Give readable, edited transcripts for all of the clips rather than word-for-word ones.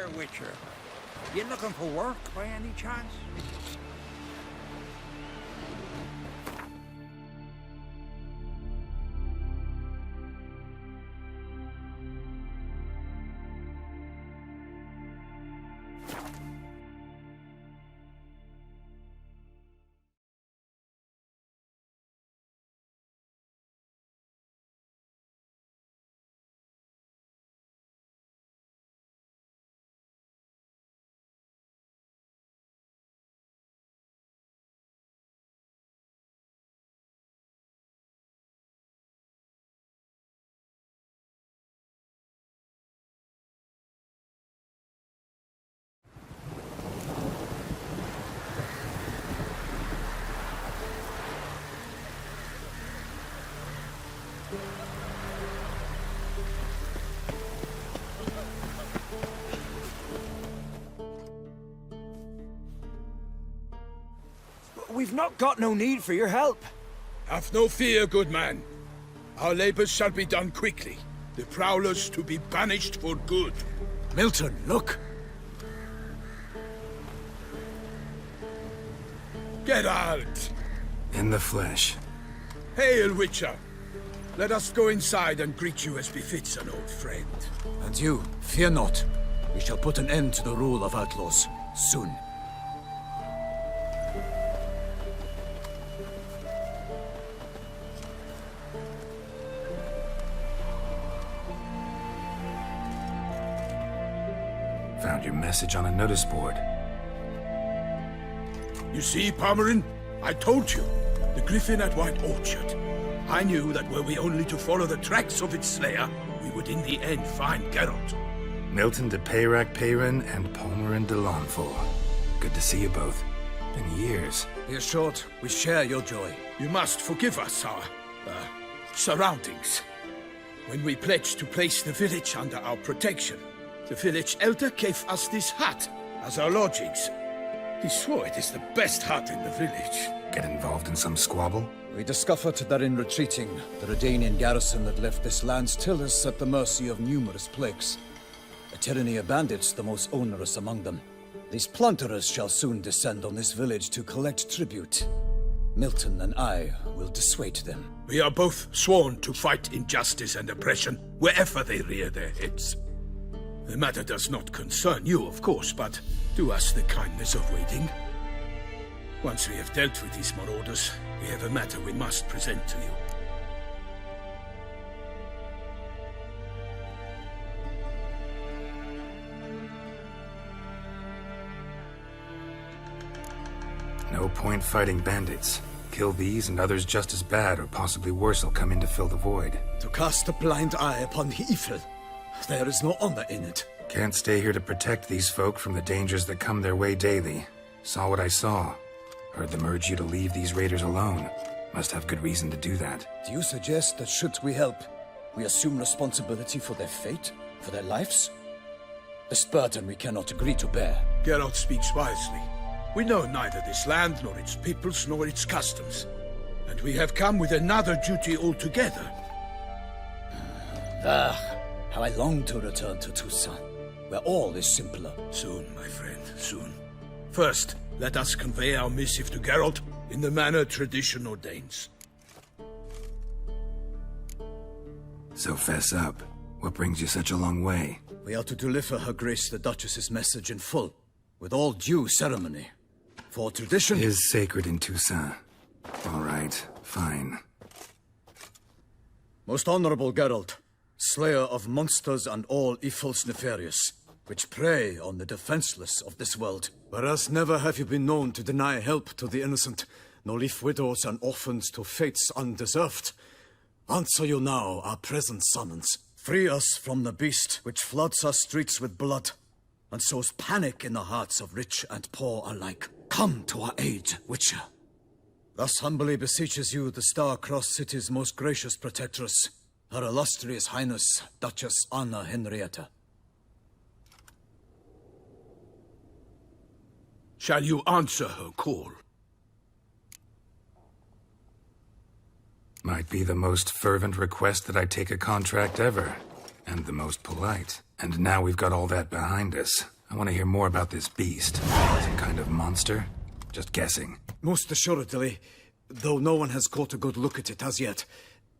there, Witcher. You looking for work by any chance? We've not got no need for your help. Have no fear, good man. Our labors shall be done quickly. The prowlers to be banished for good. Milton, look! Geralt! In the flesh. Hail, Witcher! Let us go inside and greet you as befits an old friend. And you, fear not. We shall put an end to the rule of outlaws, soon. Found your message on a notice board. You see, Pomeran? I told you. The griffin at White Orchard. I knew that were we only to follow the tracks of its slayer, we would in the end find Geralt. Milton de Peyrac Peyran and Pomeran de Lawnful. Good to see you both. Been years. Be assured, we share your joy. You must forgive us our, surroundings. When we pledged to place the village under our protection, the village elder gave us this hut as our lodgings. He swore it is the best hut in the village. Get involved in some squabble? We discovered that in retreating, the Redanian garrison that left this land still is at the mercy of numerous plagues. A tyranny of bandits, the most onerous among them. These plunderers shall soon descend on this village to collect tribute. Milton and I will dissuade them. We are both sworn to fight injustice and oppression wherever they rear their heads. The matter does not concern you, of course, but do us the kindness of waiting. Once we have dealt with these marauders, we have a matter we must present to you. No point fighting bandits. Kill these and others just as bad or possibly worse will come in to fill the void. To cast a blind eye upon the evil. There is no honor in it. Can't stay here to protect these folk from the dangers that come their way daily. Saw what I saw. Heard them urge you to leave these raiders alone. Must have good reason to do that. Do you suggest that should we help, we assume responsibility for their fate, for their lives? This burden we cannot agree to bear. Geralt speaks wisely. We know neither this land, nor its peoples, nor its customs. And we have come with another duty altogether. How I long to return to Toussaint, where all is simpler. Soon, my friend, soon. First, let us convey our missive to Geralt in the manner tradition ordains. So fess up. What brings you such a long way? We are to deliver Her Grace the Duchess's message in full, with all due ceremony. For tradition is sacred in Toussaint. All right, fine. Most honorable Geralt, slayer of monsters and all evils nefarious, which prey on the defenseless of this world. Whereas never have you been known to deny help to the innocent, nor leave widows and orphans to fates undeserved. Answer you now our present summons. Free us from the beast which floods our streets with blood, and sows panic in the hearts of rich and poor alike. Come to our aid, Witcher. Thus humbly beseeches you the Star-Crossed City's most gracious protectress, Her illustrious Highness, Duchess Anna Henrietta. Shall you answer her call? Might be the most fervent request that I take a contract ever. And the most polite. And now we've got all that behind us. I want to hear more about this beast. Some kind of monster? Just guessing. Most assuredly, though no one has caught a good look at it as yet.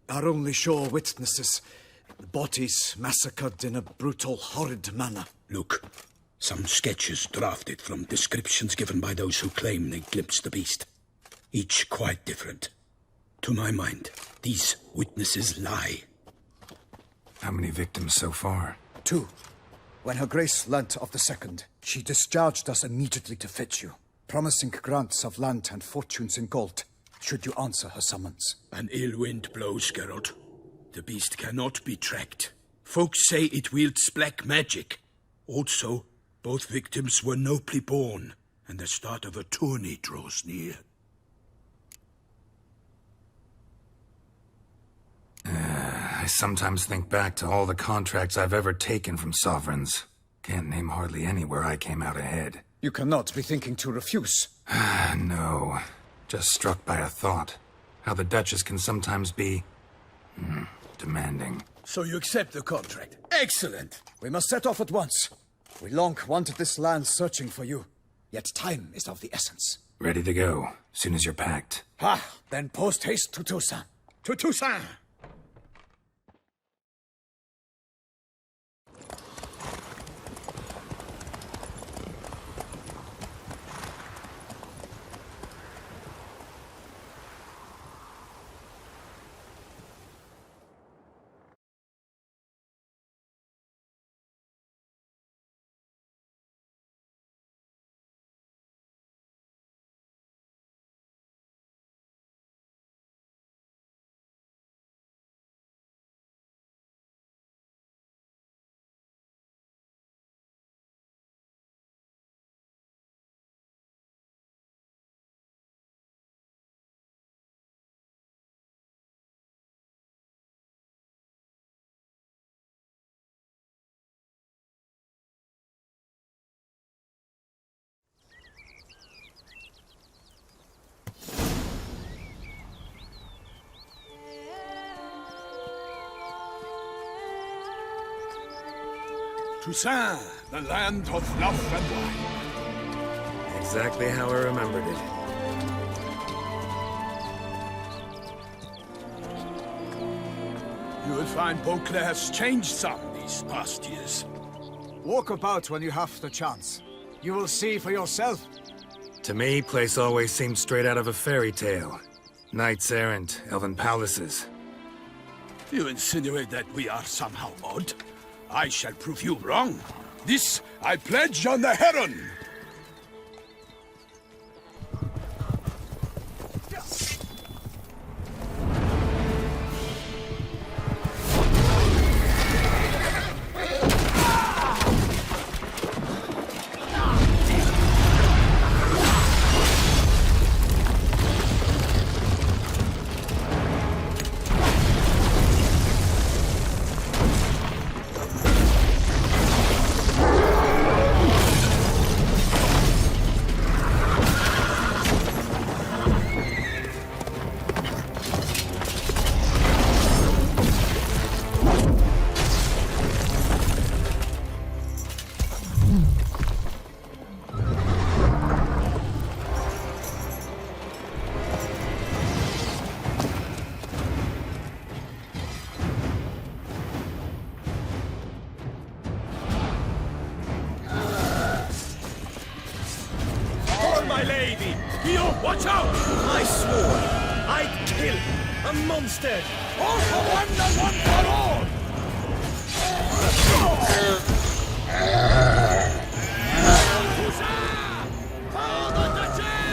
Our only sure witnesses. Bodies massacred in a brutal, horrid manner. Look, some sketches drafted from descriptions given by those who claim they glimpsed the beast. Each quite different. To my mind, these witnesses lie. How many victims so far? 2. When Her Grace learnt of the second, she discharged us immediately to fetch you, promising grants of land and fortunes in gold, should you answer her summons. An ill wind blows, Geralt. The beast cannot be tracked. Folks say it wields black magic. Also, both victims were nobly born, and the start of a tourney draws near. I sometimes think back to all the contracts I've ever taken from sovereigns. Can't name hardly any where I came out ahead. You cannot be thinking to refuse. No. Just struck by a thought. How the Duchess can sometimes be... demanding. So you accept the contract? Excellent! We must set off at once. We long wanted this land searching for you. Yet time is of the essence. Ready to go, soon as you're packed. Then post haste to Toussaint. To Toussaint! Toussaint, the land of love and wine. Exactly how I remembered it. You will find Beauclair's changed some these past years. Walk about when you have the chance. You will see for yourself. To me, place always seemed straight out of a fairy tale. Knights errant, elven palaces. You insinuate that we are somehow odd? I shall prove you wrong. This I pledge on the Heron. Watch out! I swore I'd kill a monster! All for one and one for all! For the Duchess!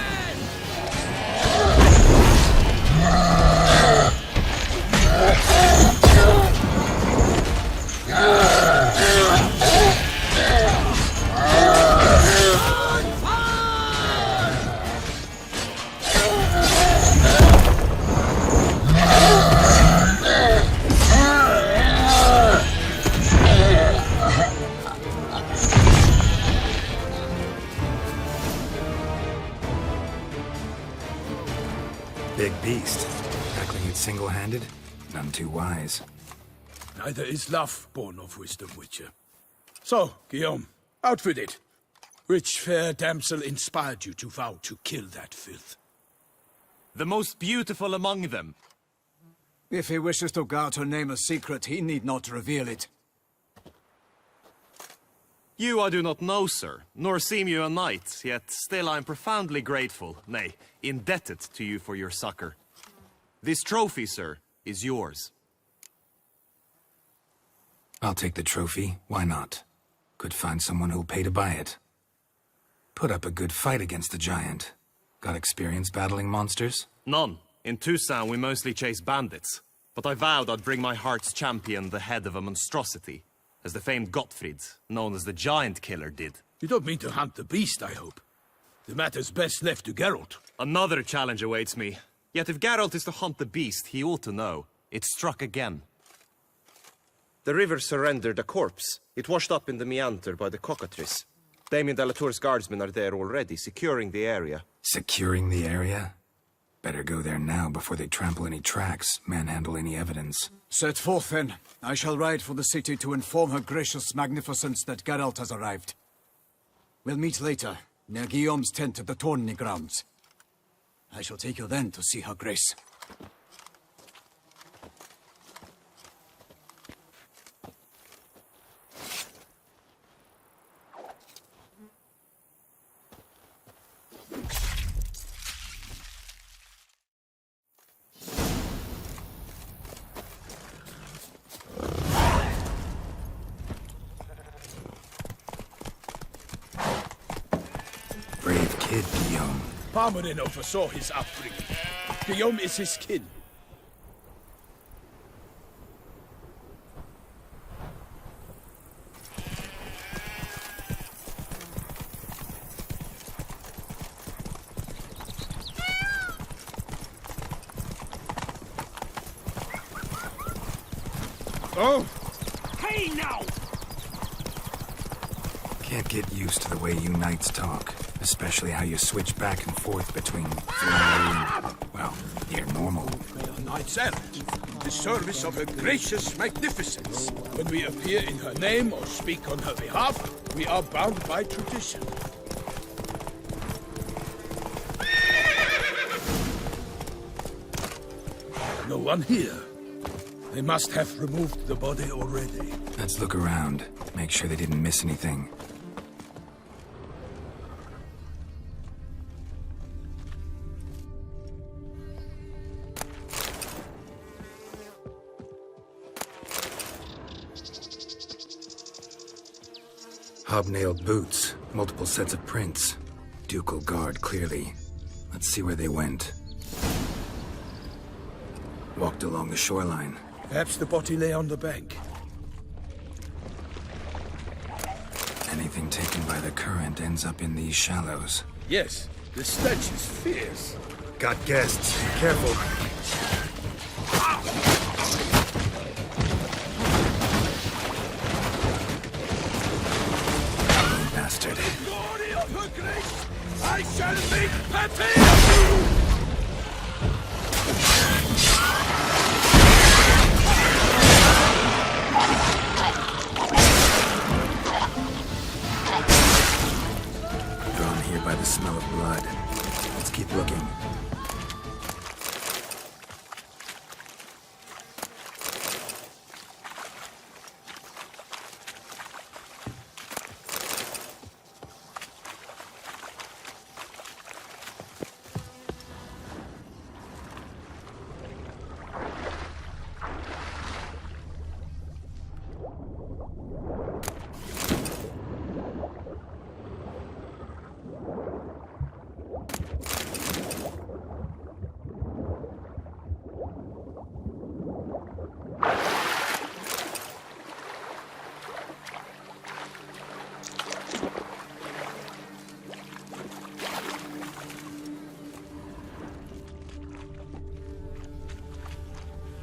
Big beast. Tackling it single-handed? None too wise. Neither is love born of wisdom, Witcher. So, Guillaume, Out with it. Which fair damsel inspired you to vow to kill that filth? The most beautiful among them. If he wishes to guard her name a secret, he need not reveal it. You I do not know, sir, nor seem you a knight, yet still I am profoundly grateful, nay, indebted to you for your succor. This trophy, sir, is yours. I'll take the trophy, why not? Could find someone who'll pay to buy it. Put up a good fight against the giant. Got experience battling monsters? None. In Toussaint we mostly chase bandits, but I vowed I'd bring my heart's champion the head of a monstrosity, as the famed Gottfried, known as the Giant Killer, did. You don't mean to hunt the beast, I hope. The matter's best left to Geralt. Another challenge awaits me. Yet if Geralt is to hunt the beast, he ought to know. It struck again. The river surrendered a corpse. It washed up in the meander by the cockatrice. Damien de la Tour's guardsmen are there already, securing the area. Securing the area? Better go there now before they trample any tracks, manhandle any evidence. Set forth, then. I shall ride for the city to inform her gracious magnificence that Geralt has arrived. We'll meet later, near Guillaume's tent at the tourney grounds. I shall take you then to see her grace. Brave kid, Guillaume. Parmanin oversaw his upbringing. Guillaume is his kin. Oh! Hey now! Can't get used to the way you knights talk. Especially how you switch back and forth between friendly and, well, near normal. We are knights errant, in the service of her gracious magnificence. When we appear in her name or speak on her behalf, we are bound by tradition. No one here. They must have removed the body already. Let's look around. Make sure they didn't miss anything. Hobnailed boots, multiple sets of prints. Ducal guard, clearly. Let's see where they went. Walked along the shoreline. Perhaps the body lay on the bank. Anything taken by the current ends up in these shallows. Yes, the stench is fierce. Got guests. Careful. Bastard. Glory of her grace, I shall make petty of you! Drawn here by the smell of blood. Let's keep looking.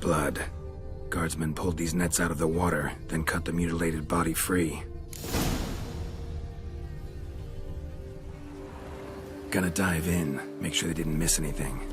Blood. Guardsmen pulled these nets out of the water, then cut the mutilated body free. Gonna dive in, make sure they didn't miss anything.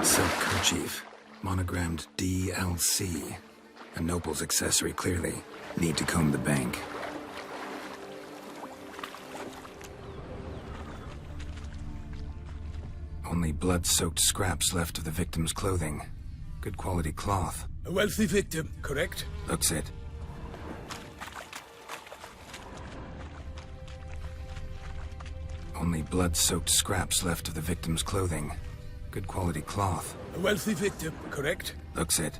Silk kerchief, monogrammed DLC. A noble's accessory, clearly. Need to comb the bank. Only blood-soaked scraps left of the victim's clothing. Good quality cloth. A wealthy victim, correct? Looks it. Only blood-soaked scraps left of the victim's clothing. Good quality cloth. A wealthy victim, correct? Looks it.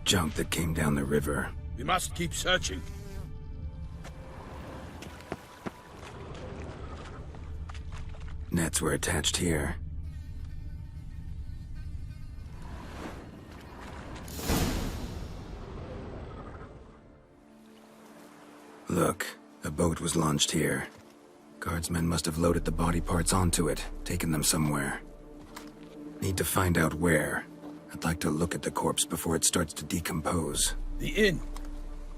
Junk that came down the river. We must keep searching. Nets were attached here. Look, a boat was launched here. Guardsmen must have loaded the body parts onto it, taken them somewhere. Need to find out where. I'd like to look at the corpse before it starts to decompose. The inn.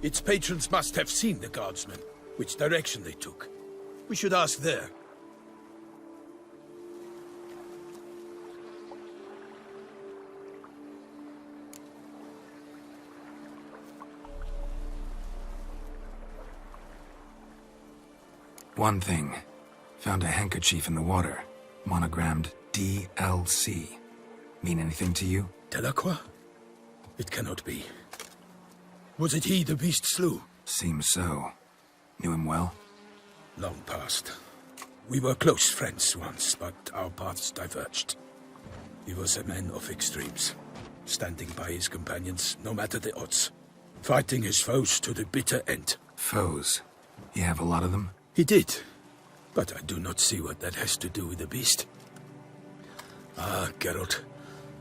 Its patrons must have seen the guardsmen, which direction they took. We should ask there. One thing. Found a handkerchief in the water. Monogrammed DLC. Mean anything to you? Delacroix? It cannot be. Was it he the beast slew? Seems so. Knew him well? Long past. We were close friends once, but our paths diverged. He was a man of extremes, standing by his companions, no matter the odds. Fighting his foes to the bitter end. Foes? You have a lot of them? He did, but I do not see what that has to do with the beast. Ah, Geralt,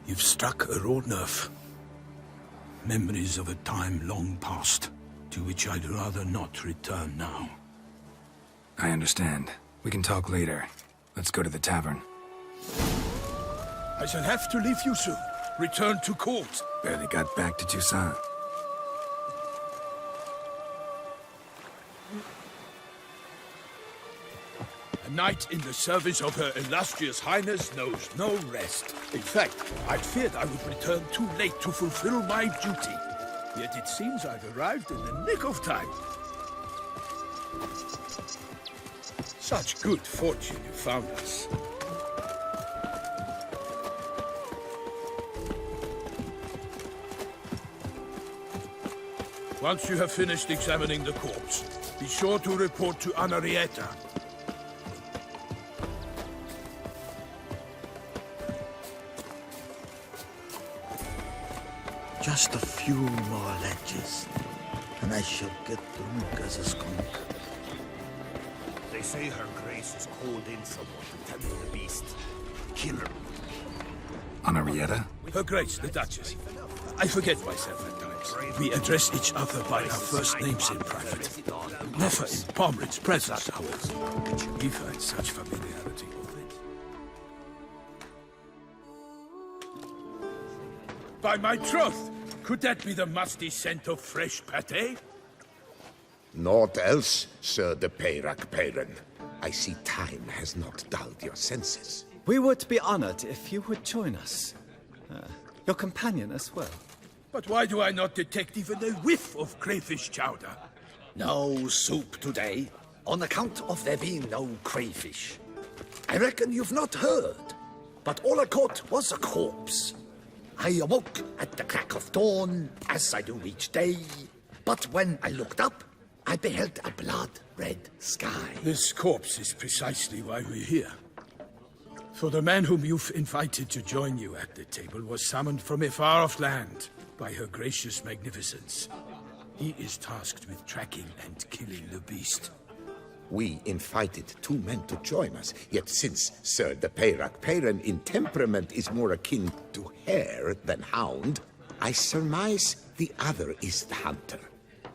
you've struck a raw nerve. Memories of a time long past, to which I'd rather not return now. I understand. We can talk later. Let's go to the tavern. I shall have to leave you soon. Return to court. Barely got back to Toussaint. A knight in the service of Her Illustrious Highness knows no rest. In fact, I feared I would return too late to fulfill my duty. Yet it seems I've arrived in the nick of time. Such good fortune you found us. Once you have finished examining the corpse, be sure to report to Anna Henrietta. Just a few more ledges, and I shall get drunk as a skunk. They say her grace is called in someone to tempt the beast. Kill her. Anna Henrietta? Her Grace, the Duchess. I forget myself at times. We address each other by our first names in private. Never in Pomred's presence, however. We find such familiarity with it. By my troth! Could that be the musty scent of fresh pâté? Naught else, Sir de Peyrac-Peyran. I see time has not dulled your senses. We would be honored if you would join us. Your companion as well. But why do I not detect even a whiff of crayfish chowder? No soup today, on account of there being no crayfish. I reckon you've not heard, but all I caught was a corpse. I awoke at the crack of dawn, as I do each day. But when I looked up, I beheld a blood-red sky. This corpse is precisely why we're here. For the man whom you've invited to join you at the table was summoned from a far-off land by her gracious magnificence. He is tasked with tracking and killing the beast. We invited two men to join us, yet since Sir de Peyrac-Peyran in temperament is more akin to hare than hound, I surmise the other is the hunter.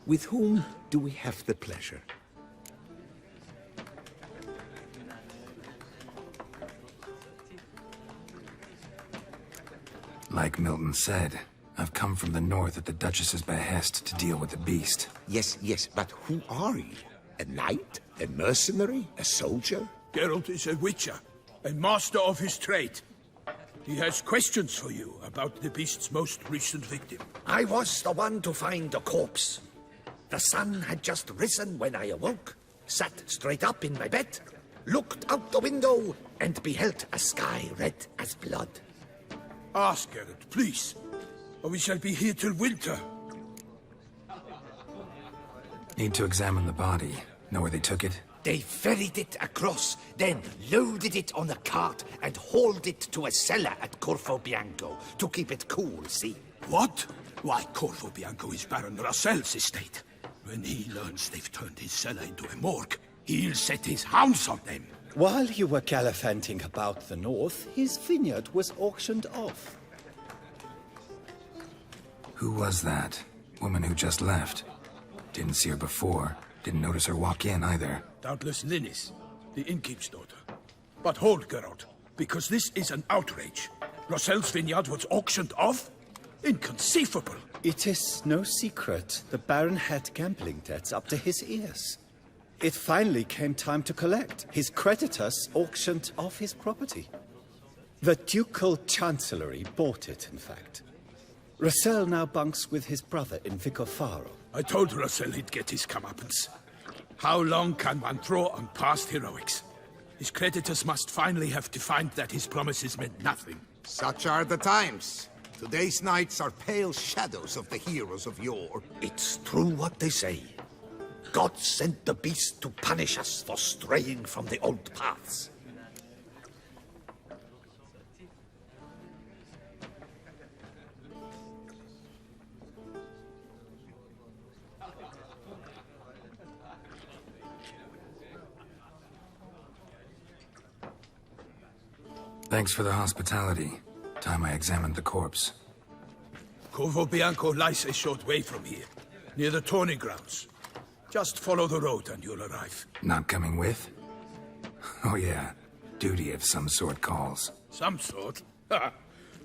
With whom do we have the pleasure? Like Milton said, I've come from the north at the Duchess's behest to deal with the beast. Yes, but who are you? A knight? A mercenary? A soldier? Geralt is a witcher, a master of his trade. He has questions for you about the beast's most recent victim. I was the one to find the corpse. The sun had just risen when I awoke, sat straight up in my bed, looked out the window, and beheld a sky red as blood. Ask Geralt, please, or we shall be here till winter. Need to examine the body. Know where they took it? They ferried it across, then loaded it on a cart and hauled it to a cellar at Corvo Bianco to keep it cool, see? What? Why, Corvo Bianco is Baron Russell's estate. When he learns they've turned his cellar into a morgue, he'll set his hounds on them. While you were gallivanting about the north, his vineyard was auctioned off. Who was that? Woman who just left. Didn't see her before. Didn't notice her walk in either. Doubtless Linnis, the innkeep's daughter. But hold, Geralt, because this is an outrage. Russell's vineyard was auctioned off? Inconceivable. It is no secret the Baron had gambling debts up to his ears. It finally came time to collect. His creditors auctioned off his property. The Ducal Chancellery bought it, in fact. Russell now bunks with his brother in Vicofaro. I told Russell he'd get his comeuppance. How long can one throw on past heroics? His creditors must finally have to find that his promises meant nothing. Such are the times. Today's knights are pale shadows of the heroes of yore. It's true what they say. God sent the beast to punish us for straying from the old paths. Thanks for the hospitality. Time I examined the corpse. Corvo Bianco lies a short way from here, near the tourney grounds. Just follow the road and you'll arrive. Not coming with? Oh yeah, duty of some sort calls. Some sort? Ha!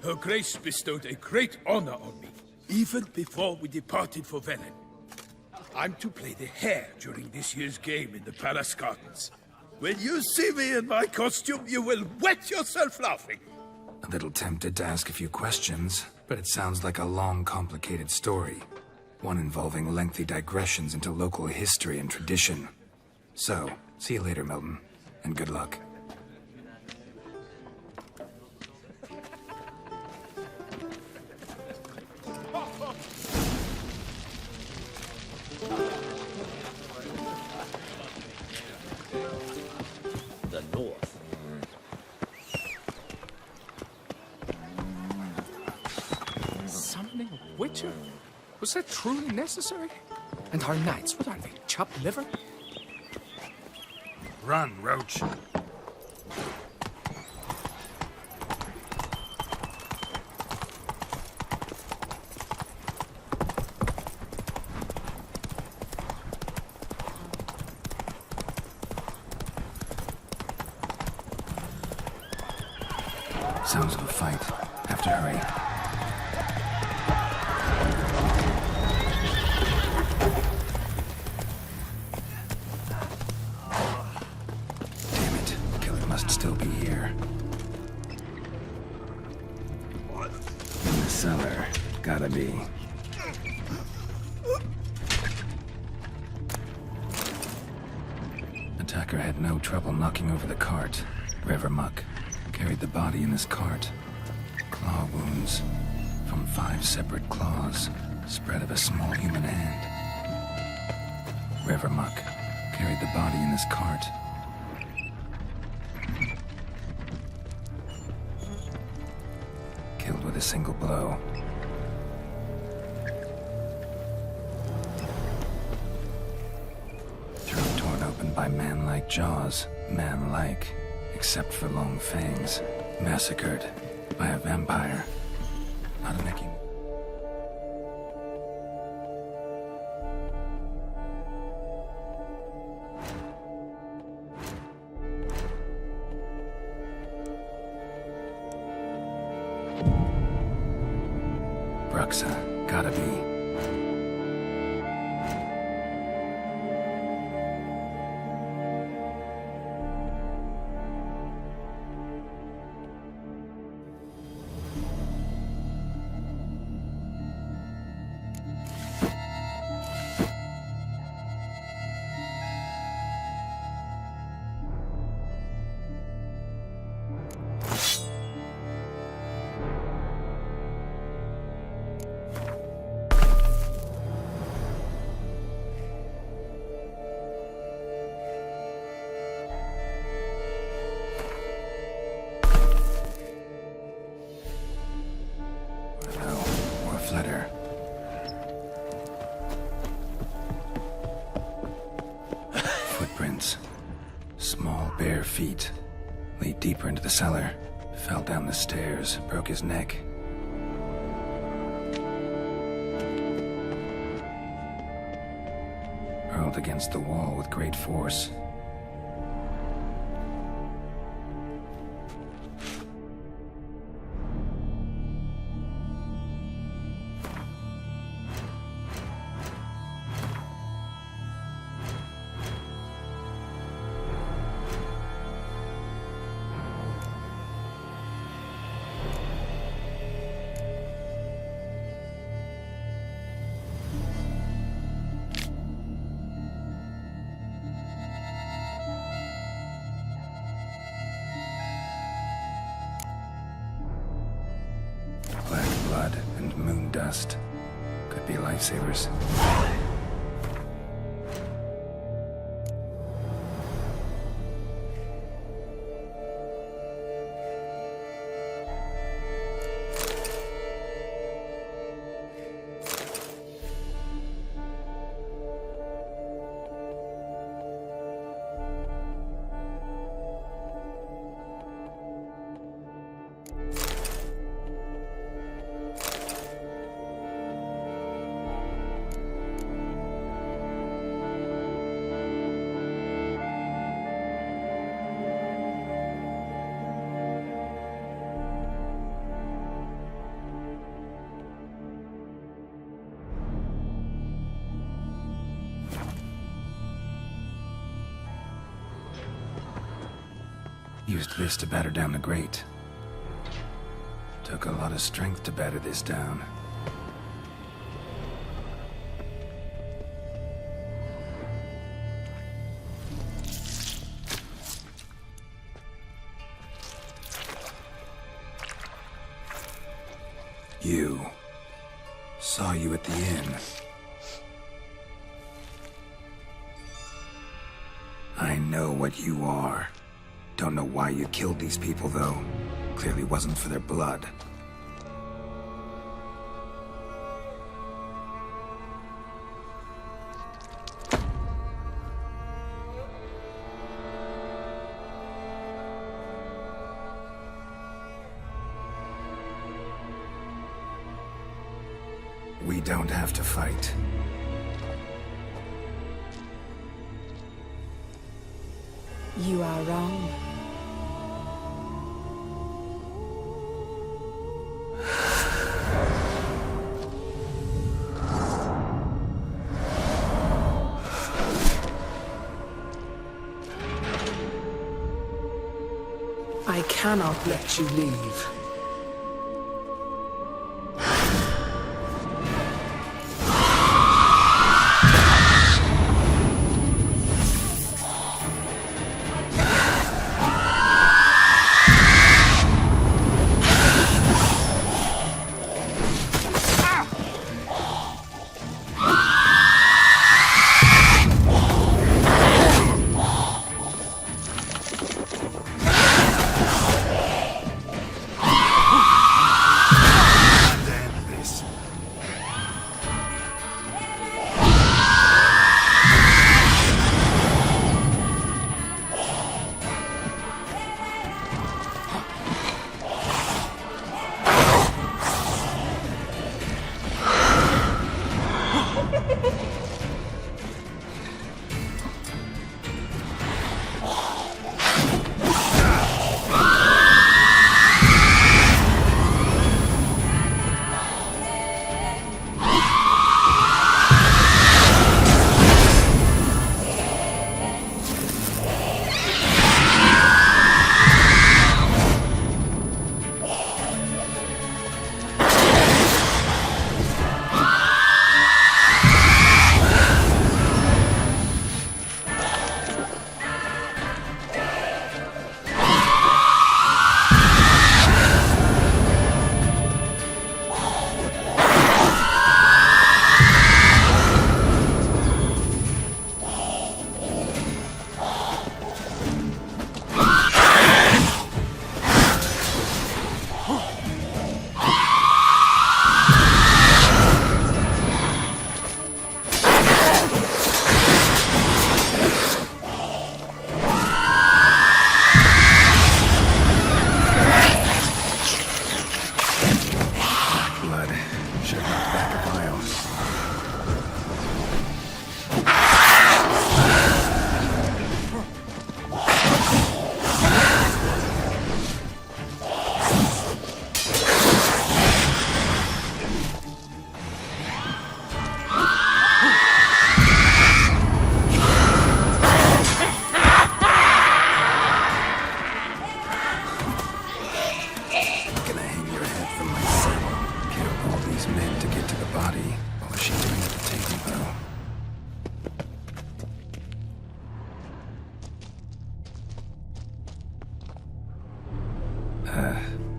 Her Grace bestowed a great honor on me, even before we departed for Velen. I'm to play the hare during this year's game in the palace gardens. When you see me in my costume, you will wet yourself laughing. A little tempted to ask a few questions, but it sounds like a long, complicated story. One involving lengthy digressions into local history and tradition. So, see you later, Milton, and good luck. The north. Summoning a witcher? Was that truly necessary? And our knights, what are they, chopped liver? Run, Roach. Sounds of a fight. Have to hurry. Damn it. The killer must still be here. In the cellar. Gotta be. Attacker had no trouble knocking over the cart. River muck. Carried the body in his cart. Claw wounds from 5 separate claws, spread of a small human hand. River muck carried the body in his cart. Killed with a single blow. Throat torn open by man-like jaws. Man-like. Except for long fangs. Massacred by a vampire. Not a Mickey. Bruxa, gotta be. bare feet. Lead deeper into the cellar. Fell down the stairs, broke his neck. Hurled against the wall with great force. Blood and moon dust. Could be lifesavers. Used this to batter down the grate. Took a lot of strength to batter this down. You. Saw you at the inn. I know what you are. Don't know why you killed these people, though. Clearly wasn't for their blood. We don't have to fight. You are wrong. I cannot let you leave.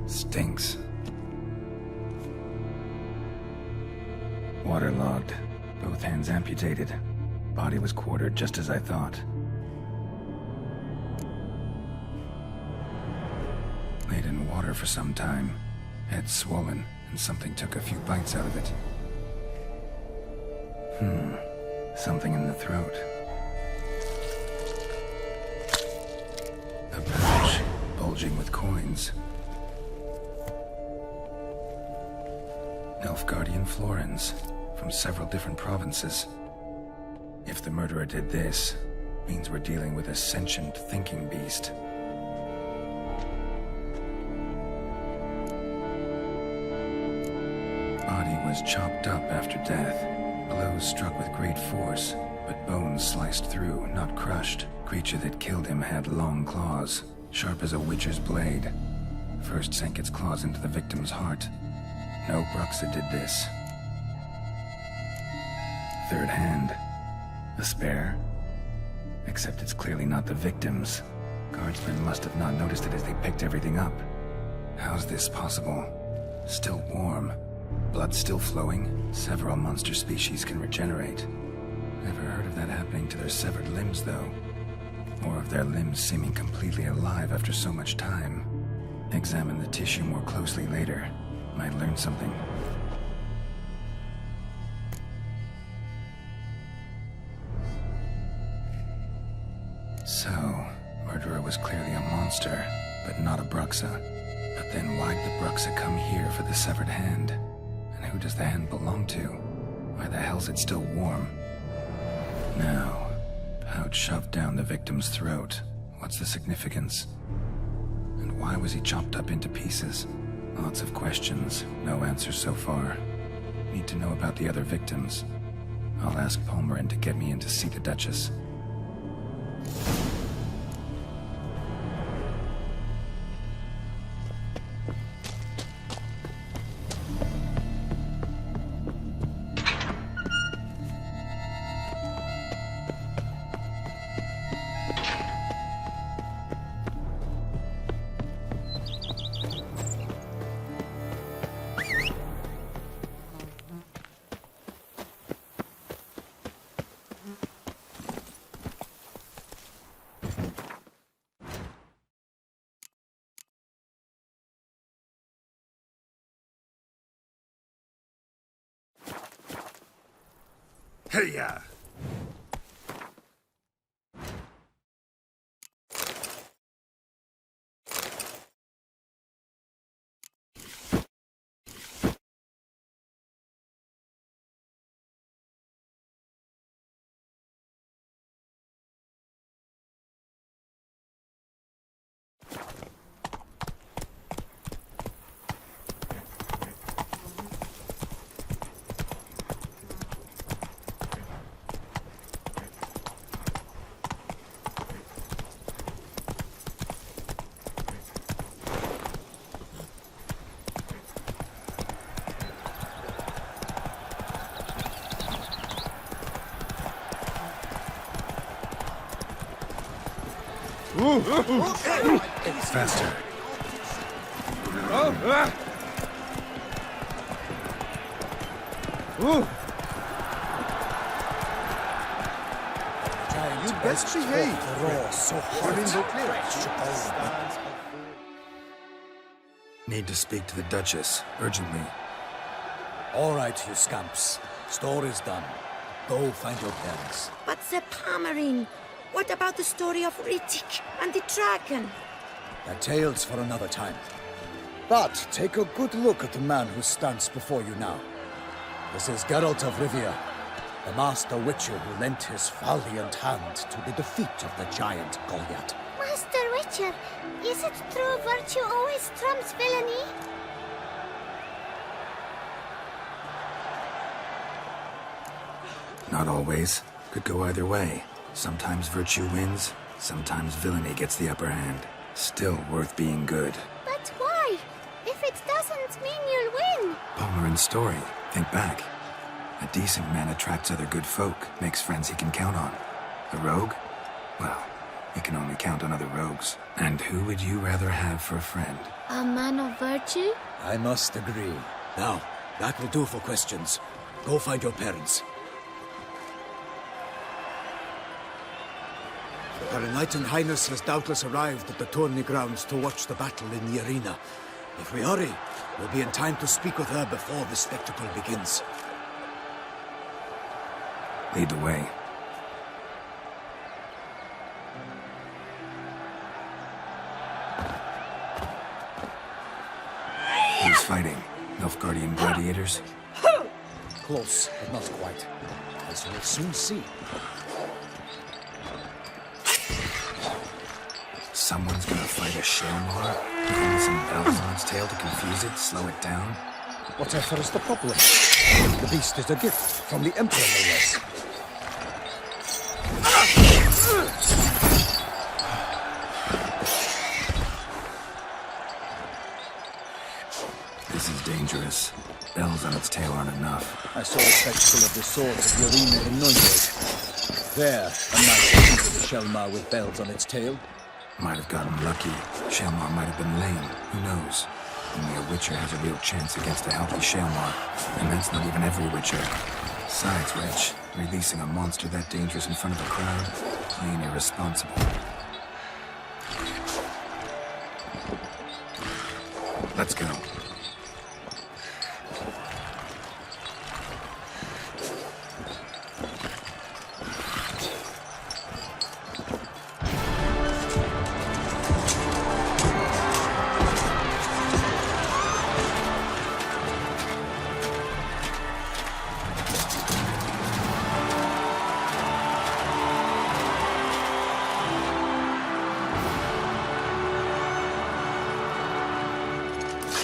Stinks. Waterlogged. Both hands amputated. Body was quartered just as I thought. Laid in water for some time. Head swollen, and something took a few bites out of it. Something in the throat. A pouch, bulging with coins. Nilfgaardian florins, from several different provinces. If the murderer did this, means we're dealing with a sentient thinking beast. Body was chopped up after death. Blows struck with great force, but bones sliced through, not crushed. Creature that killed him had long claws, sharp as a witcher's blade. First sank its claws into the victim's heart. No Bruxa did this. Third hand. A spare? Except it's clearly not the victim's. Guardsmen must have not noticed it as they picked everything up. How's this possible? Still warm. Blood still flowing. Several monster species can regenerate. Never heard of that happening to their severed limbs, though. Or of their limbs seeming completely alive after so much time. Examine the tissue more closely later. Might learn something. So, murderer was clearly a monster, but not a Bruxa. But then why'd the Bruxa come here for the severed hand? And who does the hand belong to? Why the hell's it still warm? Now, pouch shoved down the victim's throat. What's the significance? And why was he chopped up into pieces? Lots of questions, no answers so far. Need to know about the other victims. I'll ask Palmerin to get me in to see the Duchess. Heya! Faster. You best behave. Need to speak to the Duchess, urgently. All right, you scamps. Story's done. Go find your parents. But the Palmerin, what about the story of Riddick and the dragon? They're tales for another time. But take a good look at the man who stands before you now. This is Geralt of Rivia, the master witcher who lent his valiant hand to the defeat of the giant Goliath. Master Witcher, is it true virtue always trumps villainy? Not always. Could go either way. Sometimes virtue wins, sometimes villainy gets the upper hand. Still worth being good. But why? If it doesn't mean you'll win. Palmerin's story. Think back. A decent man attracts other good folk, makes friends he can count on. A rogue? Well, You can only count on other rogues. And who would you rather have for a friend? A man of virtue? I must agree. Now, that will do for questions. Go find your parents. Her Enlightened Highness has doubtless arrived at the tourney grounds to watch the battle in the arena. If we hurry, we'll be in time to speak with her before the spectacle begins. Lead the way. Who's fighting? Nilfgaardian gladiators? Close, but not quite. As you will soon see. Someone's gonna fight a Shelmar? With some bells on its tail to confuse it, slow it down? Whatever is the problem? The beast is a gift from the Emperor, no less. This is dangerous. Bells on its tail aren't enough. I saw the spectacle of the swords of the arena in Neuburg. There, a knight defeated the Shelmar with bells on its tail. Might have gotten lucky. Shelmar might have been lame. Who knows? Only a Witcher has a real chance against a healthy Shelmar. And that's not even every Witcher. Besides which, releasing a monster that dangerous in front of a crowd, plain irresponsible. Let's go.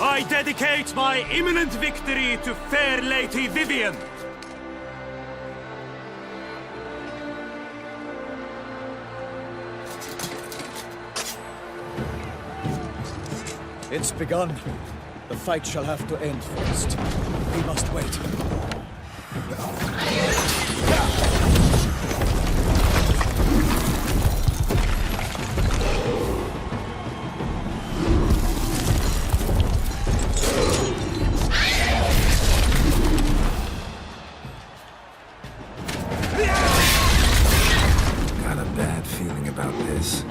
I dedicate my imminent victory to fair Lady Vivian. It's begun. The fight shall have to end first. We must wait. Got a bad feeling about this.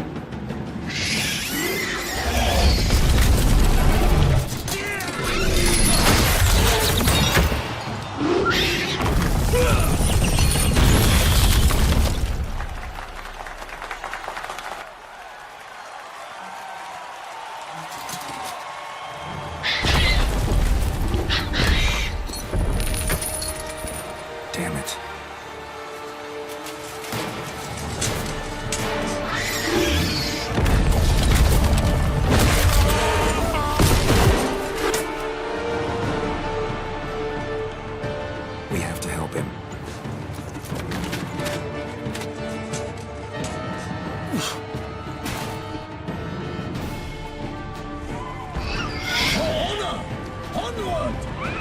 Damn it. We have to help him.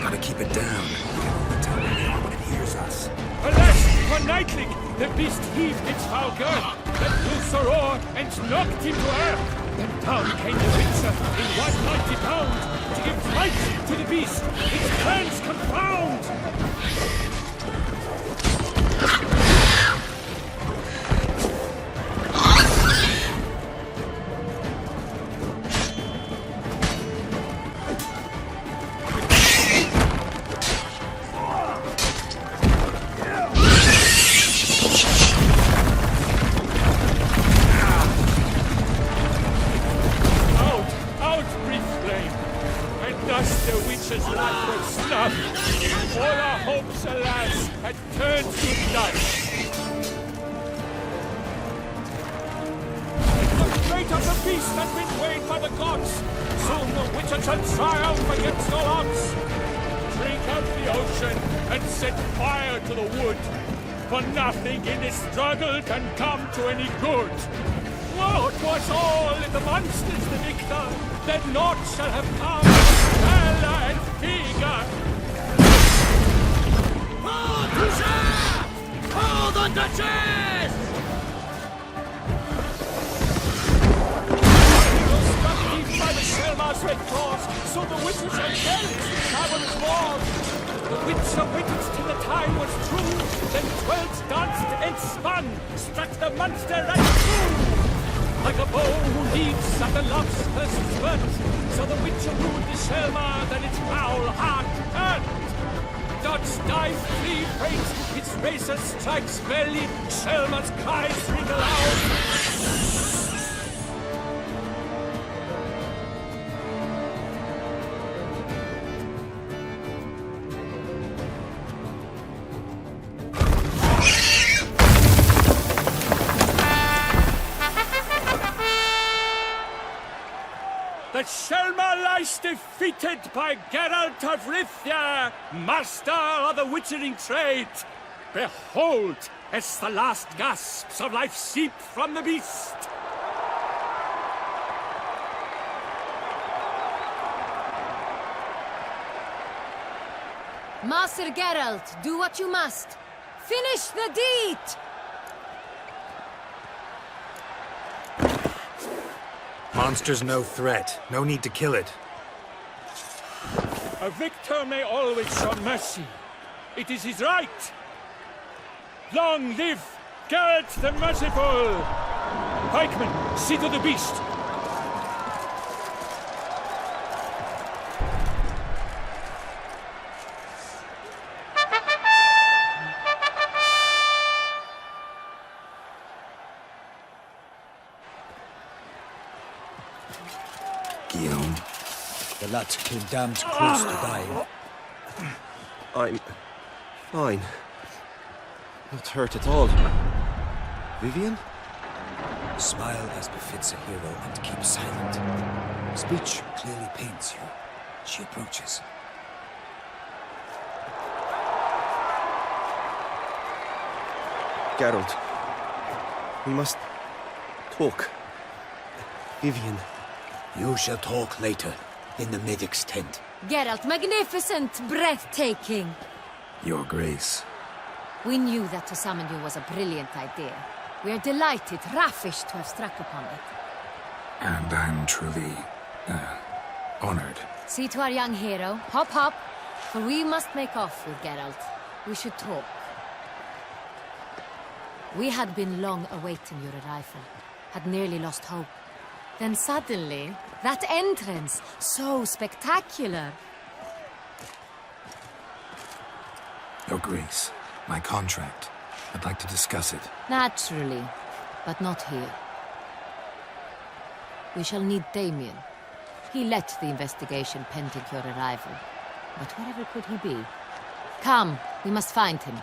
Gotta keep it down. We can only tell where they are when it hears us. Alas, for Nightling, the beast heaved its foul girth, let loose a roar, and knocked him to earth. Then down came the Witcher in one mighty bound, to give flight to the beast, its plans confound. Out, brief flame, and thus the witch's life was snuffed. All our hopes, alas, had turned to dust. The fate of the beast has been weighed by the gods. Soon the witcher shall triumph against all odds. Drink out the ocean and set fire to the wood, for nothing in this struggle can come to any good. Woe to us all if the monster's the victor, then naught shall have come Bella and Figa. Oh, Toussaint! Oh, the Duchess! red claws, so the witches shall tell its travel's ward. The wits awaited till the time was true, then 12 danced and spun, struck the monster right through. Like a bow who leads at the love's first spurt, so the witch ruled the Selma, then its foul heart turned. Dodge, dive, flee, faint, its razor strikes belly, Selma's cries ring aloud. The Selma lies defeated by Geralt of Rivia, master of the witchering trade. Behold, as the last gasps of life seep from the beast. Master Geralt, do what you must. Finish the deed! Monster's no threat. No need to kill it. A victor may always show mercy. It is his right. Long live Geralt the Merciful! Pikemen, see to the beast. The lad came damned close to dying. I'm fine. Not hurt at all. Vivian? Smile as befits a hero and keep silent. Speech clearly pains you. She approaches. Geralt, we must talk. Vivian. You shall talk later, in the medic's tent. Geralt, magnificent, breathtaking. Your Grace. We knew that to summon you was a brilliant idea. We are delighted, ravished to have struck upon it. And I'm truly, honored. See to our young hero. Hop, hop. For we must make off with Geralt. We should talk. We had been long awaiting your arrival. Had nearly lost hope. Then suddenly, that entrance, so spectacular. Your Grace, my contract. I'd like to discuss it. Naturally, but not here. We shall need Damien. He led the investigation pending your arrival. But wherever could he be? Come, we must find him.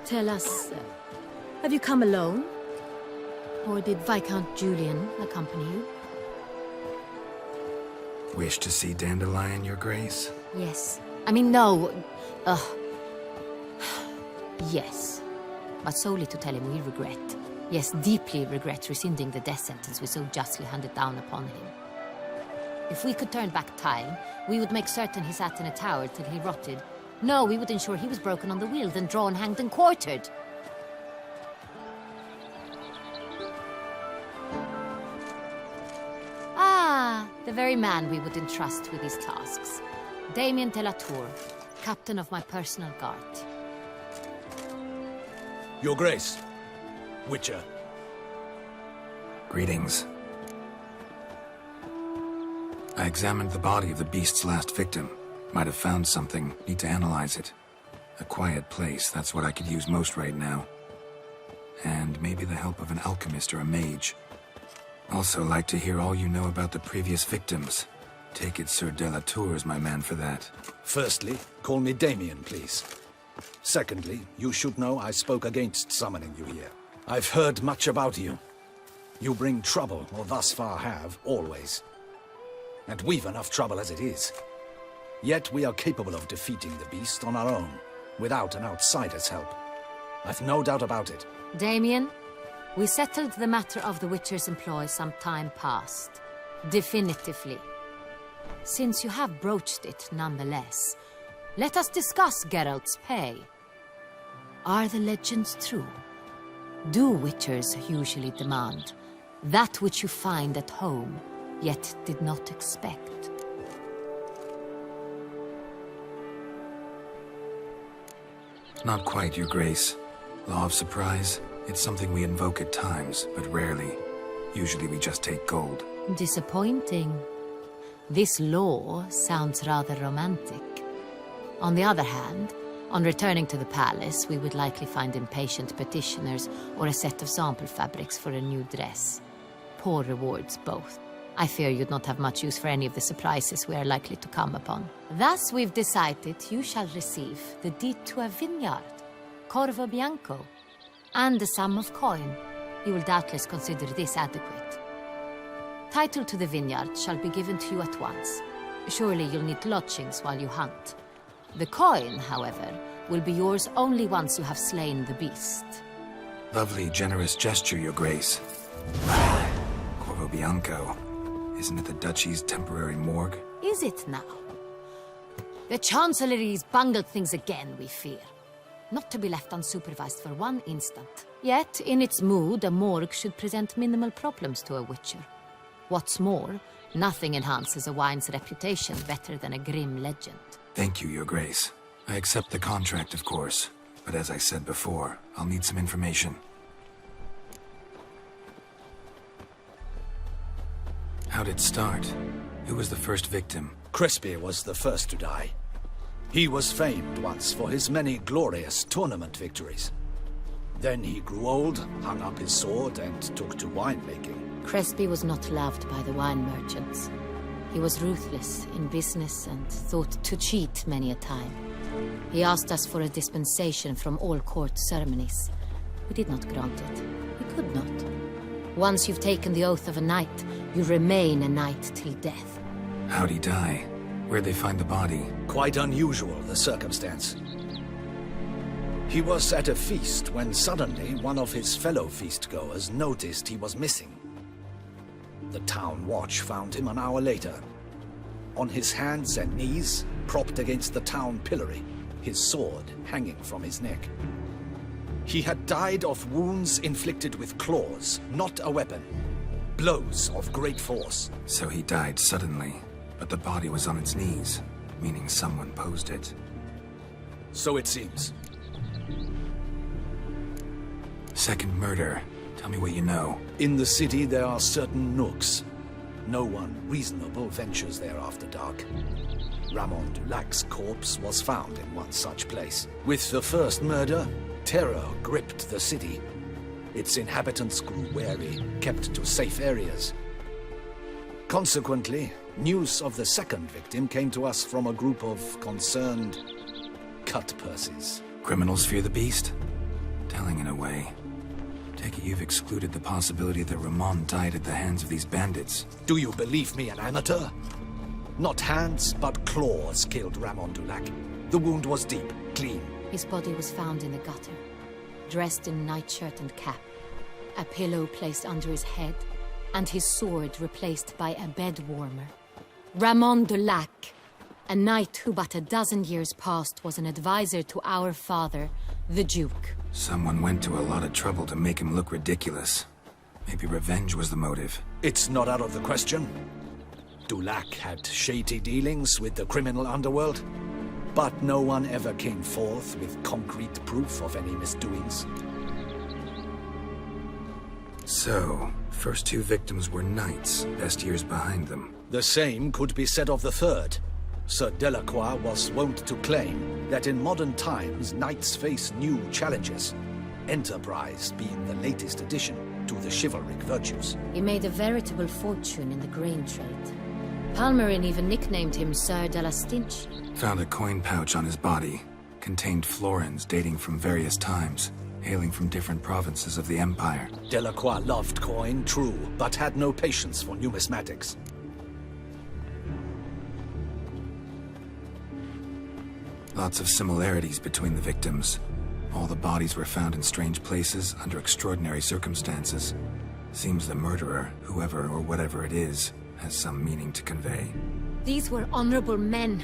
Tell us, have you come alone? Or did Viscount Julian accompany you? Wish to see Dandelion, Your Grace? Yes. I mean, no. Yes. But solely to tell him we regret. Yes, deeply regret rescinding the death sentence we so justly handed down upon him. If we could turn back time, we would make certain he sat in a tower till he rotted. No, we would ensure he was broken on the wheel, then drawn, hanged, and quartered. Ah, the very man we would entrust with these tasks. Damien de la Tour, captain of my personal guard. Your Grace, Witcher. Greetings. I examined the body of the beast's last victim. Might have found something. Need to analyze it. A quiet place, that's what I could use most right now. And maybe the help of an alchemist or a mage. Also like to hear all you know about the previous victims. Take it Sir de la Tour is my man for that. Firstly, call me Damien, please. Secondly, you should know I spoke against summoning you here. I've heard much about you. You bring trouble, or thus far have, always. And we've enough trouble as it is. Yet we are capable of defeating the beast on our own, without an outsider's help. I've no doubt about it. Damien, We settled the matter of the Witcher's employ some time past. Definitively. Since you have broached it nonetheless, let us discuss Geralt's pay. Are the legends true? Do Witchers usually demand that which you find at home, yet did not expect? Not quite, Your Grace. Law of surprise, it's something we invoke at times, but rarely. Usually we just take gold. Disappointing. This law sounds rather romantic. On the other hand, on returning to the palace, we would likely find impatient petitioners or a set of sample fabrics for a new dress. Poor rewards, both. I fear you'd not have much use for any of the surprises we are likely to come upon. Thus, we've decided you shall receive the deed to a vineyard, Corvo Bianco, and a sum of coin. You will doubtless consider this adequate. Title to the vineyard shall be given to you at once. Surely you'll need lodgings while you hunt. The coin, however, will be yours only once you have slain the beast. Lovely, generous gesture, Your Grace. Corvo Bianco. Isn't it the Duchy's temporary morgue? Is it now? The Chancellery's bungled things again, we fear. Not to be left unsupervised for one instant. Yet, in its mood, a morgue should present minimal problems to a Witcher. What's more, nothing enhances a wine's reputation better than a grim legend. Thank you, Your Grace. I accept the contract, of course. But as I said before, I'll need some information. How'd it start? Who was the first victim? Crespi was the first to die. He was famed once for his many glorious tournament victories. Then he grew old, hung up his sword, and took to winemaking. Crespi was not loved by the wine merchants. He was ruthless in business and thought to cheat many a time. He asked us for a dispensation from all court ceremonies. We did not grant it. We could not. Once you've taken the oath of a knight, you remain a knight till death. How'd he die? Where'd they find the body? Quite unusual, the circumstance. He was at a feast when suddenly one of his fellow feastgoers noticed he was missing. The town watch found him an hour later. On his hands and knees, propped against the town pillory, his sword hanging from his neck. He had died of wounds inflicted with claws, not a weapon. Blows of great force. So he died suddenly, but the body was on its knees, meaning someone posed it. So it seems. Second murder. Tell me what you know. In the city there are certain nooks. No one reasonable ventures there after dark. Ramon Dulac's corpse was found in one such place. With the first murder, terror gripped the city. Its inhabitants grew wary, kept to safe areas. Consequently, news of the second victim came to us from a group of concerned cut-purses. Criminals fear the beast? Telling in a way. Take it you've excluded the possibility that Ramon died at the hands of these bandits. Do you believe me an amateur? Not hands, but claws killed Ramon Dulac. The wound was deep, clean. His body was found in the gutter, dressed in nightshirt and cap, a pillow placed under his head, and his sword replaced by a bed warmer. Ramon Dulac, a knight who but a dozen years past was an advisor to our father, the Duke. Someone went to a lot of trouble to make him look ridiculous. Maybe revenge was the motive. It's not out of the question. Dulac had shady dealings with the criminal underworld, but no one ever came forth with concrete proof of any misdoings. So, first two victims were knights, best years behind them. The same could be said of the third. Sir Delacroix was wont to claim that in modern times knights face new challenges, enterprise being the latest addition to the chivalric virtues. He made a veritable fortune in the grain trade. Palmerin even nicknamed him Sir de la Stinch. Found a coin pouch on his body. Contained florins dating from various times, hailing from different provinces of the Empire. Delacroix loved coin, true, but had no patience for numismatics. Lots of similarities between the victims. All the bodies were found in strange places, under extraordinary circumstances. Seems the murderer, whoever or whatever it is, has some meaning to convey. These were honorable men.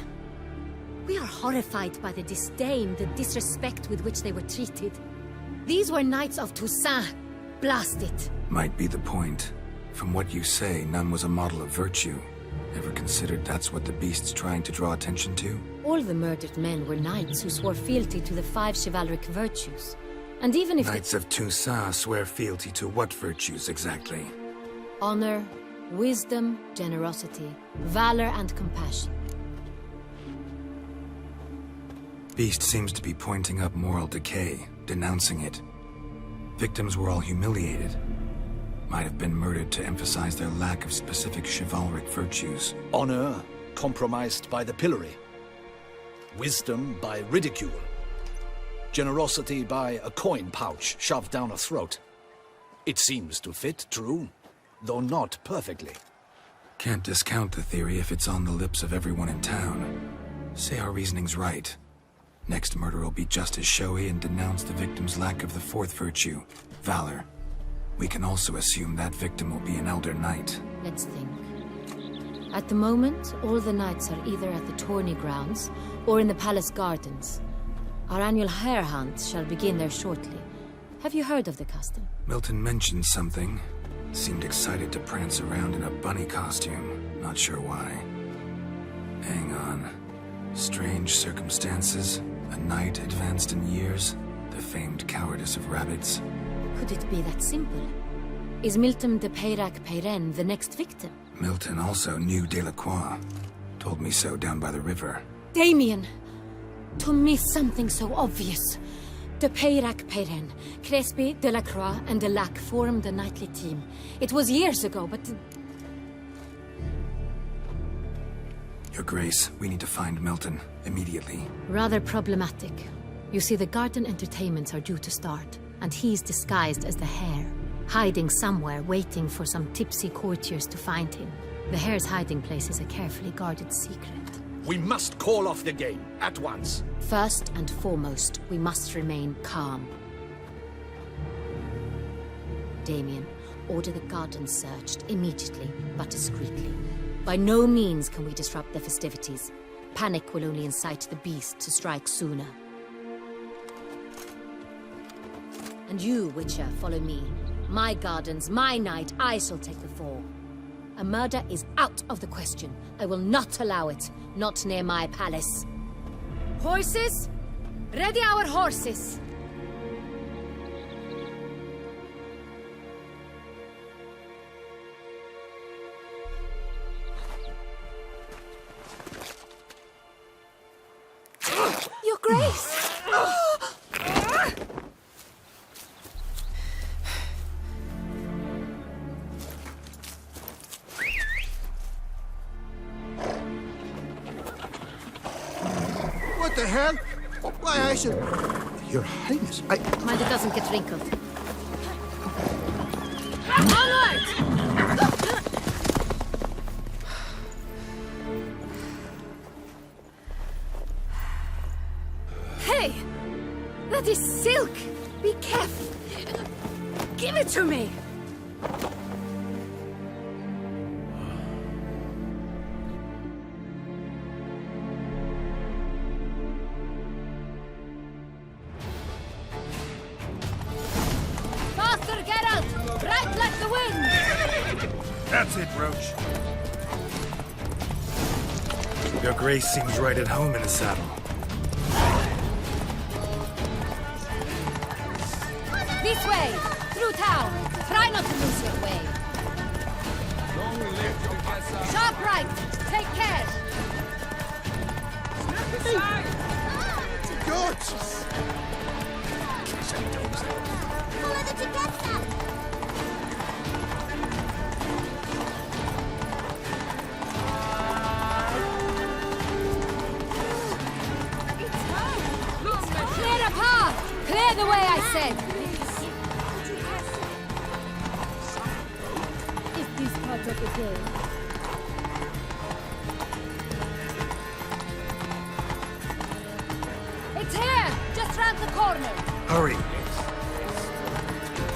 We are horrified by the disdain, the disrespect with which they were treated. These were knights of Toussaint. Blast it. Might be the point. From what you say, none was a model of virtue. Ever considered that's what the beast's trying to draw attention to? All the murdered men were knights who swore fealty to the 5 chivalric virtues. And even if Knights of Toussaint swear fealty to what virtues exactly? honor, wisdom, generosity, valor, and compassion. Beast seems to be pointing up moral decay, denouncing it. Victims were all humiliated. Might have been murdered to emphasize their lack of specific chivalric virtues. Honor compromised by the pillory. Wisdom by ridicule. Generosity by a coin pouch shoved down a throat. It seems to fit, true, though not perfectly. Can't discount the theory if it's on the lips of everyone in town. Say our reasoning's right. Next murder will be just as showy and denounce the victim's lack of the 4th virtue, valor. We can also assume that victim will be an elder knight. Let's think. At the moment, all the knights are either at the tourney grounds or in the palace gardens. Our annual hare hunt shall begin there shortly. Have you heard of the custom? Milton mentioned something. Seemed excited to prance around in a bunny costume. Not sure why. Hang on. Strange circumstances. A knight advanced in years. The famed cowardice of rabbits. Could it be that simple? Is Milton de Peyrac-Peyren the next victim? Milton also knew Delacroix. Told me so down by the river. Damien! To miss something so obvious. De Peyrac-Peyren, Crespi, Delacroix, and Delac formed a knightly team. It was years ago, but... Your Grace, we need to find Milton, immediately. Rather problematic. You see, the garden entertainments are due to start, and he's disguised as the hare, hiding somewhere, waiting for some tipsy courtiers to find him. The hare's hiding place is a carefully guarded secret. We must call off the game, at once. First and foremost, we must remain calm. Damien, order the garden searched immediately, but discreetly. By no means can we disrupt the festivities. Panic will only incite the beast to strike sooner. And you, Witcher, follow me. My gardens, my night, I shall take the fall. A murder is out of the question. I will not allow it. Not near my palace. Horses? Ready our horses! Your Grace! What the hell? Why, I should... Your Highness, I... Mind it doesn't get wrinkled. Onward! Hey! That is silk! Be careful! Give it to me! Faster, Geralt! Right like the wind! That's it, Roach. Your Grace seems right at home in the saddle. This way! Through town! Try not to lose your way! Sharp right! Take care! Good! Follow the Chiquesta! Clear a path! Clear the way, I said! Is this part of the game? It's here! Just round the corner! Hurry.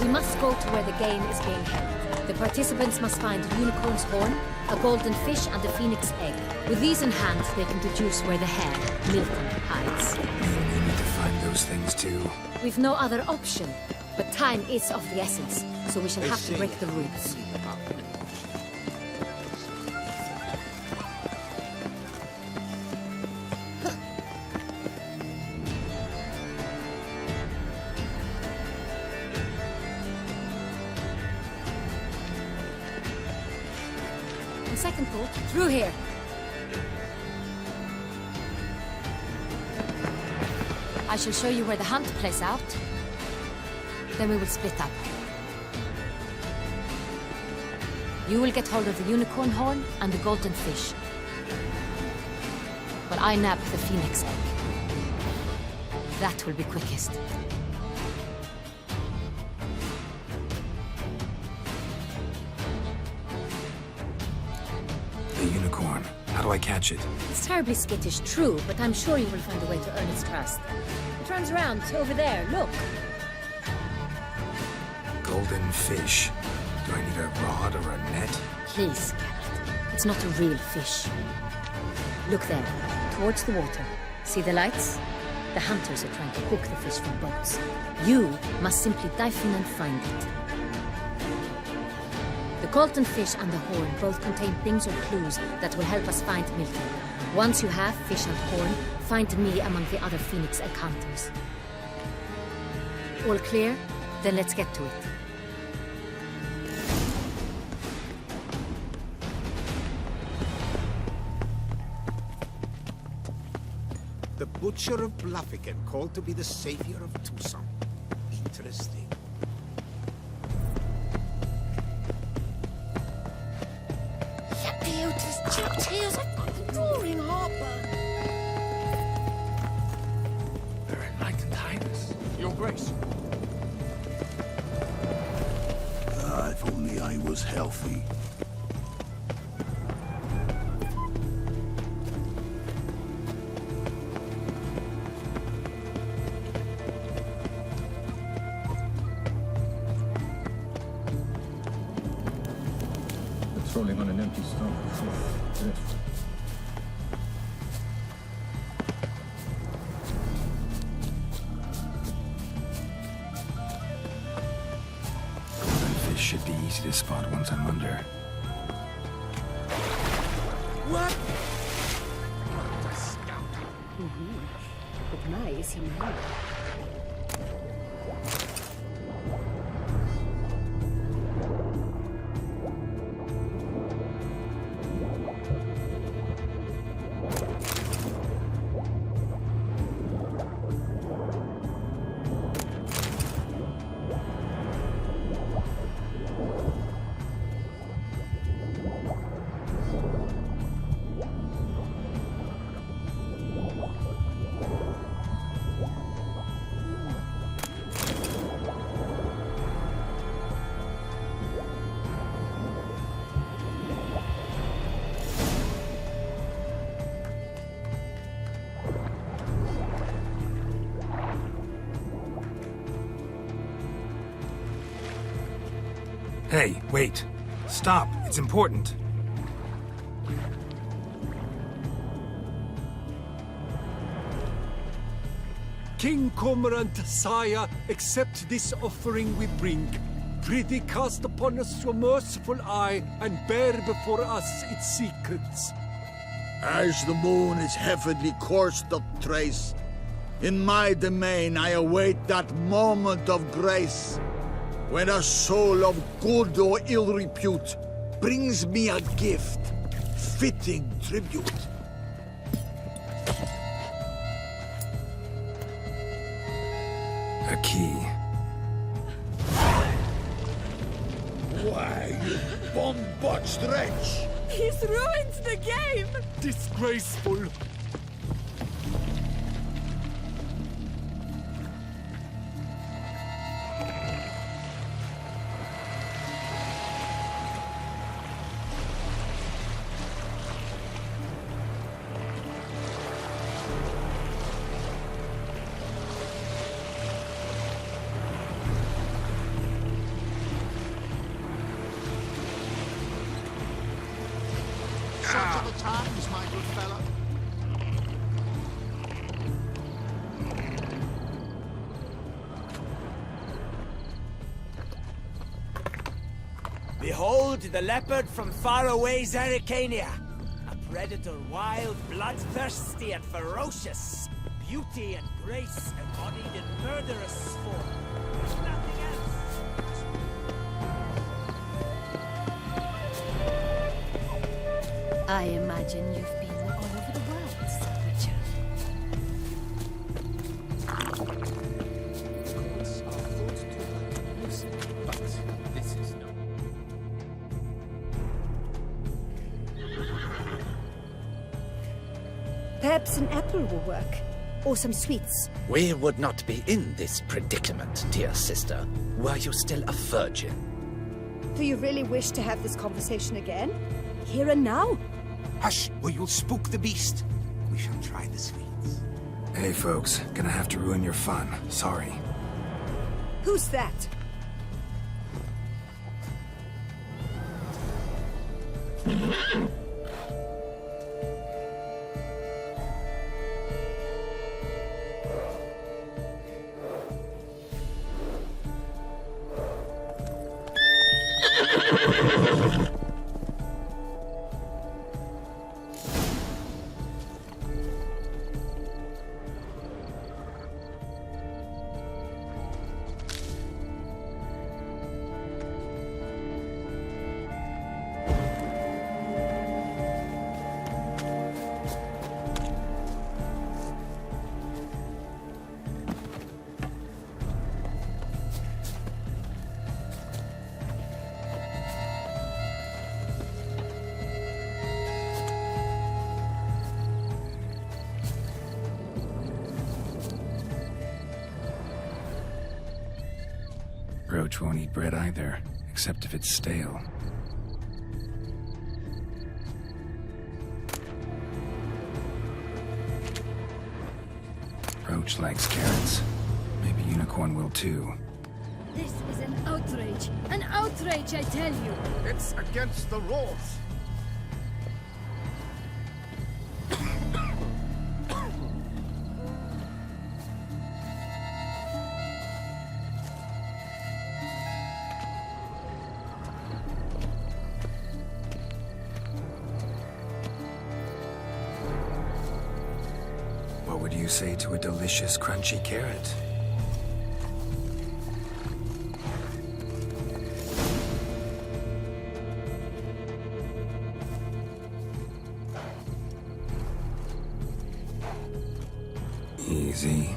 We must go to where the game is being held. The participants must find a unicorn's horn, a golden fish, and a phoenix egg. With these in hand, they can deduce where the hare, Milton, hides. You need to find those things too. We've no other option, but time is of the essence, so we shall have to break the rules. Second thought, through here. I shall show you where the hunt plays out. Then we will split up. You will get hold of the unicorn horn and the golden fish, while I nab the phoenix egg. That will be quickest. The unicorn. How do I catch it? It's terribly skittish, true, but I'm sure you will find a way to earn its trust. It turns around, over there, look. Golden fish. Do I need a rod or a net? Please, Geralt. It's not a real fish. Look there, towards the water. See the lights? The hunters are trying to hook the fish from boats. You must simply dive in and find it. The golden fish and the horn both contain things or clues that will help us find Milton. Once you have fish and horn, find me among the other phoenix egg hunters. All clear? Then let's get to it. The Butcher of Bluffican, called to be the savior of Toussaint. Interesting. Tears of roaring heartburn. Their enlightened highness, your grace. If only I was healthy. Patrolling on an empty stomach. Fish should be easy to spot once I'm under. What? What a scout. But my is he mad? Hey, wait. Stop. It's important. King Cormorant, sire, accept this offering we bring. Prithee cast upon us your merciful eye, and bear before us its secrets. As the moon is heavenly coursed up trace, in my domain I await that moment of grace, when a soul of good or ill repute brings me a gift, fitting tribute. A key. Why, you bomb-botched wretch! He's ruined the game! Disgraceful. times, my good fellow. Behold the leopard from faraway Zerrikania. A predator wild, bloodthirsty, and ferocious. Beauty and grace embodied in murderous form. There's nothing else. I imagine you've been all over the world, Sir Richard. But this is no. Perhaps an apple will work. Or some sweets. We would not be in this predicament, dear sister, were you still a virgin. Do you really wish to have this conversation again? Here and now? Hush, or you'll spook the beast. We shall try the sweets. Hey, folks. Gonna have to ruin your fun. Sorry. Who's that? Roach won't eat bread either, except if it's stale. Roach likes carrots. Maybe Unicorn will too. This is an outrage! An outrage, I tell you! It's against the rules. What would you say to a delicious, crunchy carrot? Easy.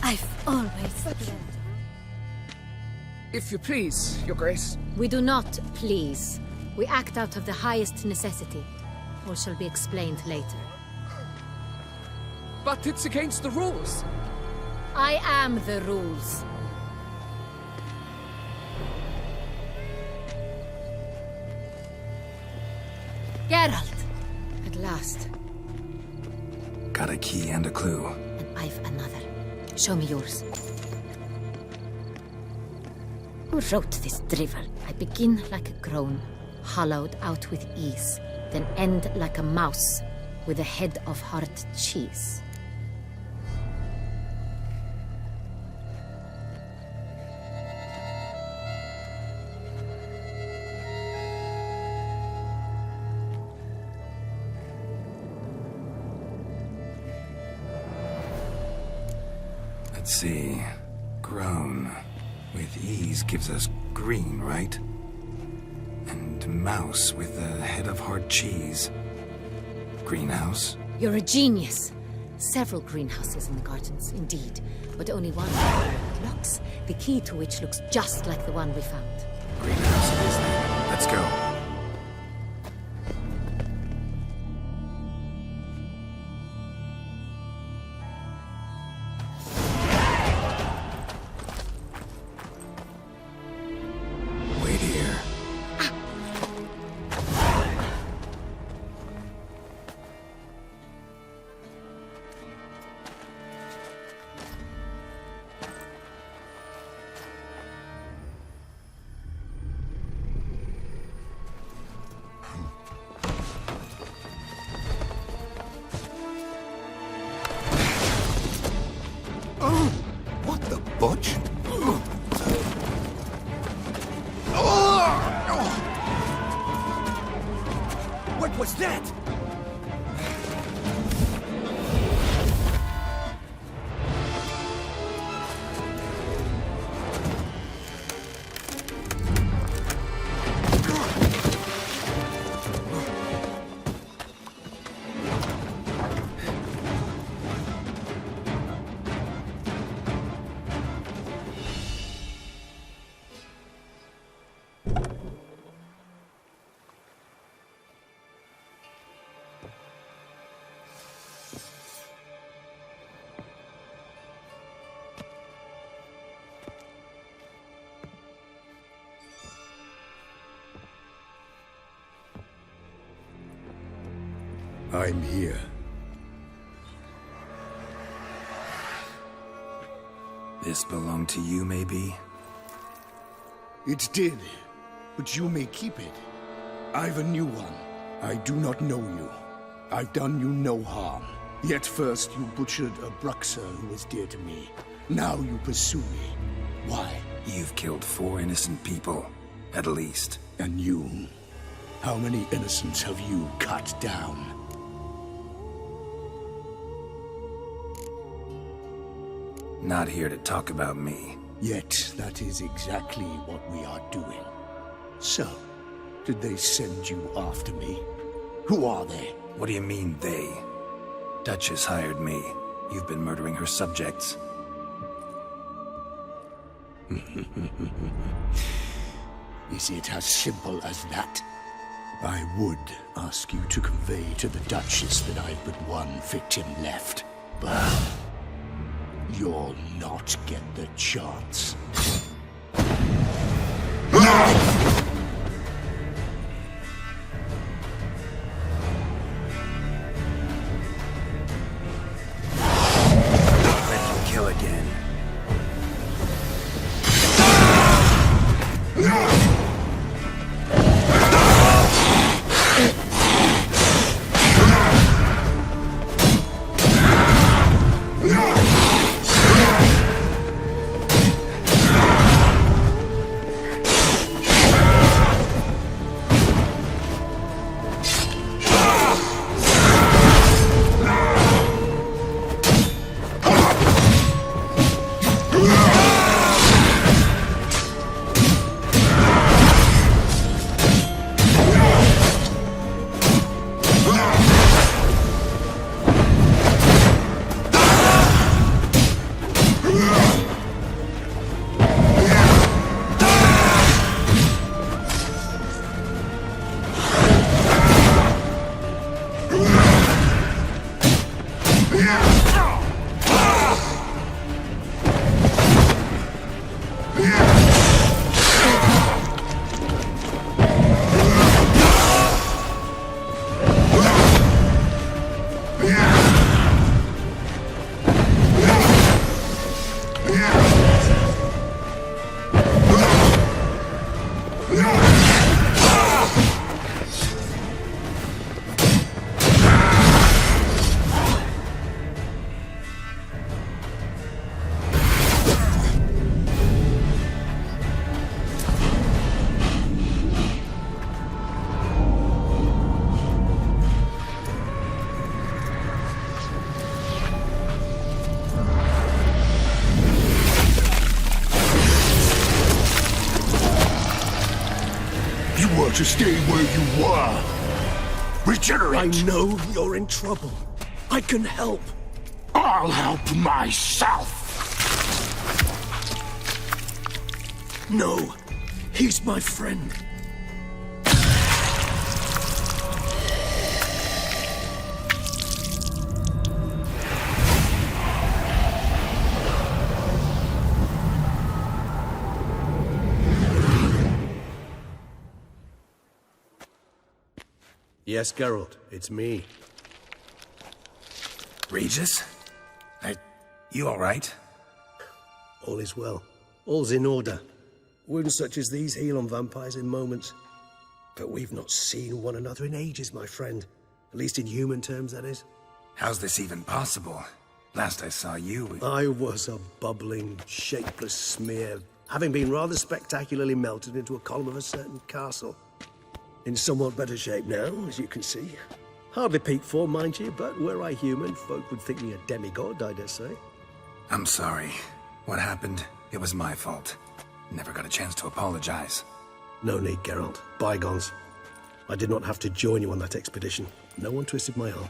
I've always planned. If you please, Your Grace. We do not please. We act out of the highest necessity. All shall be explained later. But it's against the rules. I am the rules. Geralt! At last. Got a key and a clue. And I've another. Show me yours. Who wrote this drivel? I begin like a groan, hollowed out with ease, then end like a mouse, with a head of hard cheese. Let's see. Grown. With ease gives us green, right? And mouse with a head of hard cheese. Greenhouse? You're a genius. Several greenhouses in the gardens, indeed, but only one locks, the key to which looks just like the one we found. Greenhouse it is then. Let's go. I'm here. This belonged to you, maybe? It did, but you may keep it. I've a new one. I do not know you. I've done you no harm. Yet first you butchered a Bruxer who was dear to me. Now you pursue me. Why? You've killed 4 innocent people, at least. And you? How many innocents have you cut down? Not here to talk about me. Yet that is exactly what we are doing. So, did they send you after me? Who are they? What do you mean, they? Duchess hired me. You've been murdering her subjects. Is it as simple as that? I would ask you to convey to the Duchess that I've but one victim left, but you'll not get the chance. Let you kill again. To stay where you were. Regenerate! I know you're in trouble. I can help. I'll help myself! No, he's my friend. Yes, Geralt, it's me. Regis? You all right? All is well. All's in order. Wounds such as these heal on vampires in moments. But we've not seen one another in ages, my friend. At least in human terms, that is. How's this even possible? Last I saw you... I was a bubbling, shapeless smear, having been rather spectacularly melted into a column of a certain castle. In somewhat better shape now, as you can see. Hardly peak form, mind you, but were I human, folk would think me a demigod, I dare say. I'm sorry. What happened? It was my fault. Never got a chance to apologize. No need, Geralt. Bygones. I did not have to join you on that expedition. No one twisted my arm.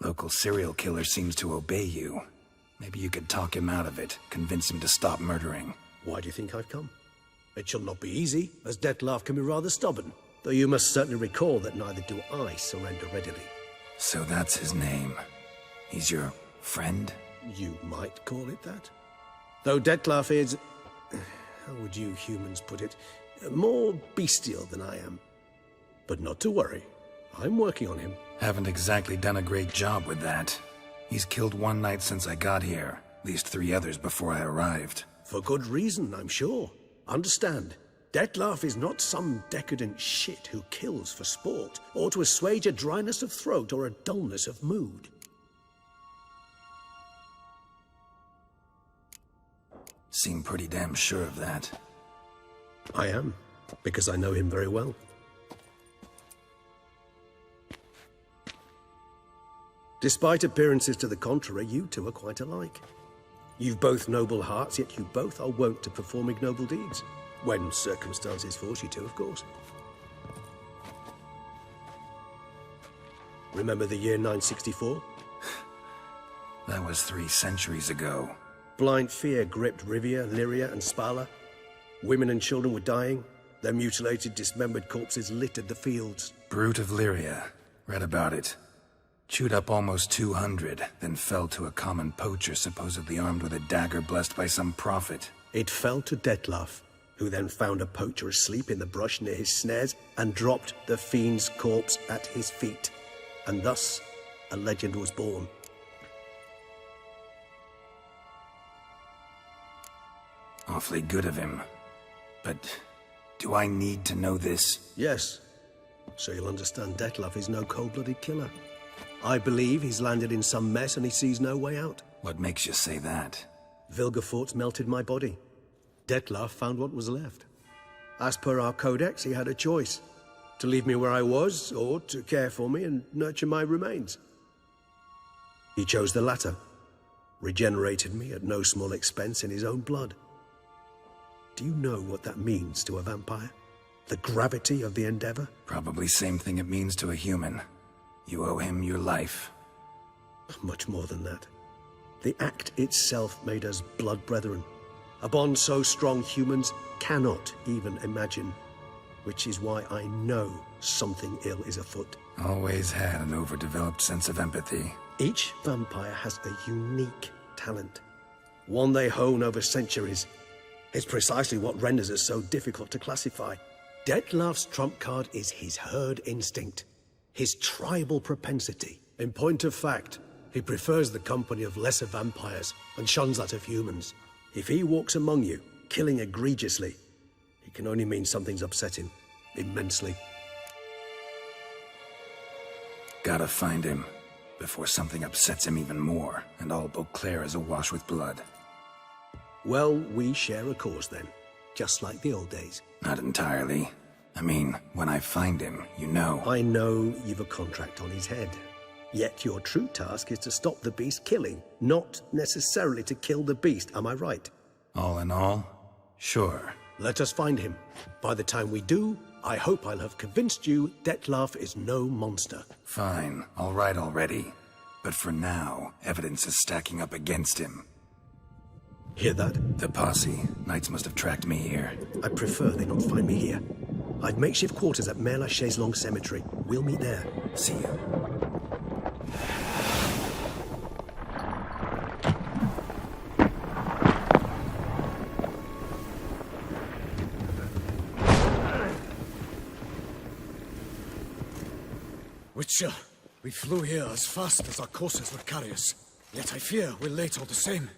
Local serial killer seems to obey you. Maybe you could talk him out of it, convince him to stop murdering. Why do you think I've come? It shall not be easy, as Dettlaff can be rather stubborn. Though you must certainly recall that neither do I surrender readily. So that's his name. He's your friend? You might call it that. Though Dettlaff is... how would you humans put it? More bestial than I am. But not to worry. I'm working on him. Haven't exactly done a great job with that. He's killed one knight since I got here. At least 3 others before I arrived. For good reason, I'm sure. Understand, Dettlaff is not some decadent shit who kills for sport, or to assuage a dryness of throat or a dullness of mood. Seem pretty damn sure of that. I am, because I know him very well. Despite appearances to the contrary, you two are quite alike. You've both noble hearts, yet you both are wont to perform ignoble deeds. When circumstances force you to, of course. Remember the year 964? That was 3 centuries ago. Blind fear gripped Rivia, Lyria, and Spala. Women and children were dying. Their mutilated, dismembered corpses littered the fields. Brute of Lyria. Read about it. Chewed up almost 200, then fell to a common poacher supposedly armed with a dagger blessed by some prophet. It fell to Dettlaff, who then found a poacher asleep in the brush near his snares and dropped the fiend's corpse at his feet. And thus, a legend was born. Awfully good of him. But do I need to know this? Yes. So you'll understand Dettlaff is no cold-blooded killer. I believe he's landed in some mess and he sees no way out. What makes you say that? Vilgefortz melted my body. Dettlaff found what was left. As per our codex, he had a choice. To leave me where I was, or to care for me and nurture my remains. He chose the latter. Regenerated me at no small expense in his own blood. Do you know what that means to a vampire? The gravity of the endeavor? Probably same thing it means to a human. You owe him your life. Much more than that. The act itself made us blood brethren. A bond so strong humans cannot even imagine. Which is why I know something ill is afoot. Always had an overdeveloped sense of empathy. Each vampire has a unique talent. One they hone over centuries. It's precisely what renders us so difficult to classify. Dettlaff's trump card is his herd instinct. His tribal propensity. In point of fact, he prefers the company of lesser vampires and shuns that of humans. If he walks among you, killing egregiously, it can only mean something's upset him. Immensely. Gotta find him, before something upsets him even more, and all Beauclair is awash with blood. Well, we share a cause then. Just like the old days. Not entirely. I mean, when I find him, you know. I know you've a contract on his head. Yet your true task is to stop the beast killing, not necessarily to kill the beast, am I right? All in all, sure. Let us find him. By the time we do, I hope I'll have convinced you Dettlaff is no monster. Fine, all right already. But for now, evidence is stacking up against him. Hear that? The posse. Knights must have tracked me here. I prefer they not find me here. I've makeshift quarters at Mère Lachaise Long Cemetery. We'll meet there. See you. Witcher, we flew here as fast as our courses would carry us. Yet I fear we're late all the same.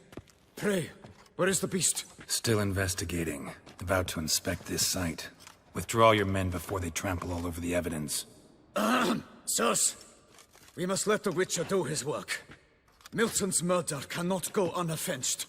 Pray, where is the beast? Still investigating. About to inspect this site. Withdraw your men before they trample all over the evidence. Sirs, we must let the Witcher do his work. Milton's murder cannot go unavenged.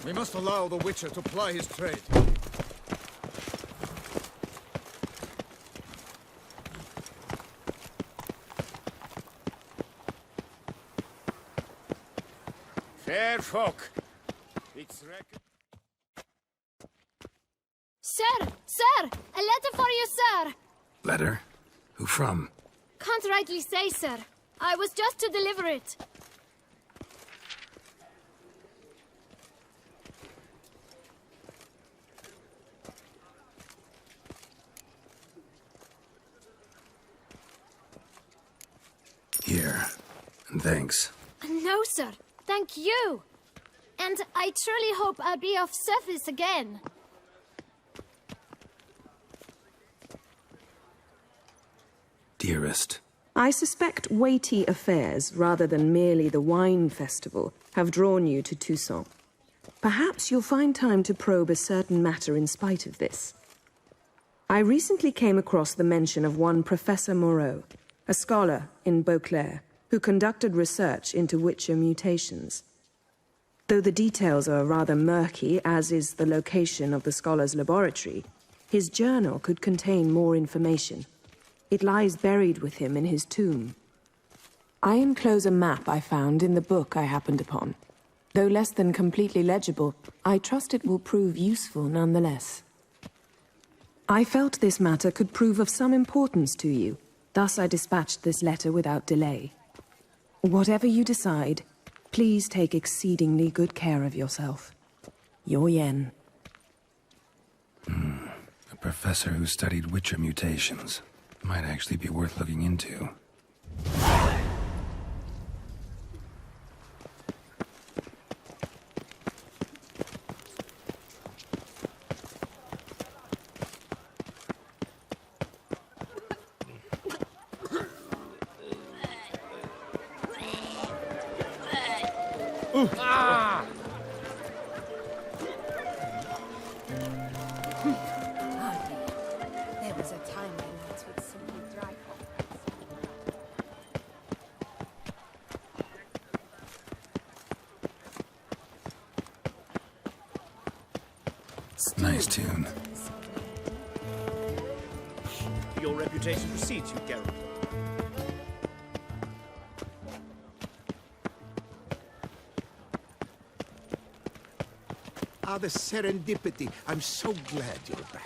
We must allow the Witcher to ply his trade. Fair folk, it's Sir! Sir! A letter for you, sir! Letter? Who from? Can't rightly say, sir. I was just to deliver it. thanks. No, sir. Thank you. And I truly hope I'll be of service again. Dearest. I suspect weighty affairs, rather than merely the wine festival, have drawn you to Toussaint. Perhaps you'll find time to probe a certain matter in spite of this. I recently came across the mention of one Professor Moreau, a scholar in Beauclair, who conducted research into Witcher mutations. Though the details are rather murky, as is the location of the scholar's laboratory, his journal could contain more information. It lies buried with him in his tomb. I enclose a map I found in the book I happened upon. Though less than completely legible, I trust it will prove useful nonetheless. I felt this matter could prove of some importance to you, thus I dispatched this letter without delay. Whatever you decide, please take exceedingly good care of yourself. Your Yen. A professor who studied Witcher mutations. Might actually be worth looking into. Ah! There was a time when nights would simply dry Nice tune. Your reputation precedes you, Geralt. Ah, the serendipity. I'm so glad you're back.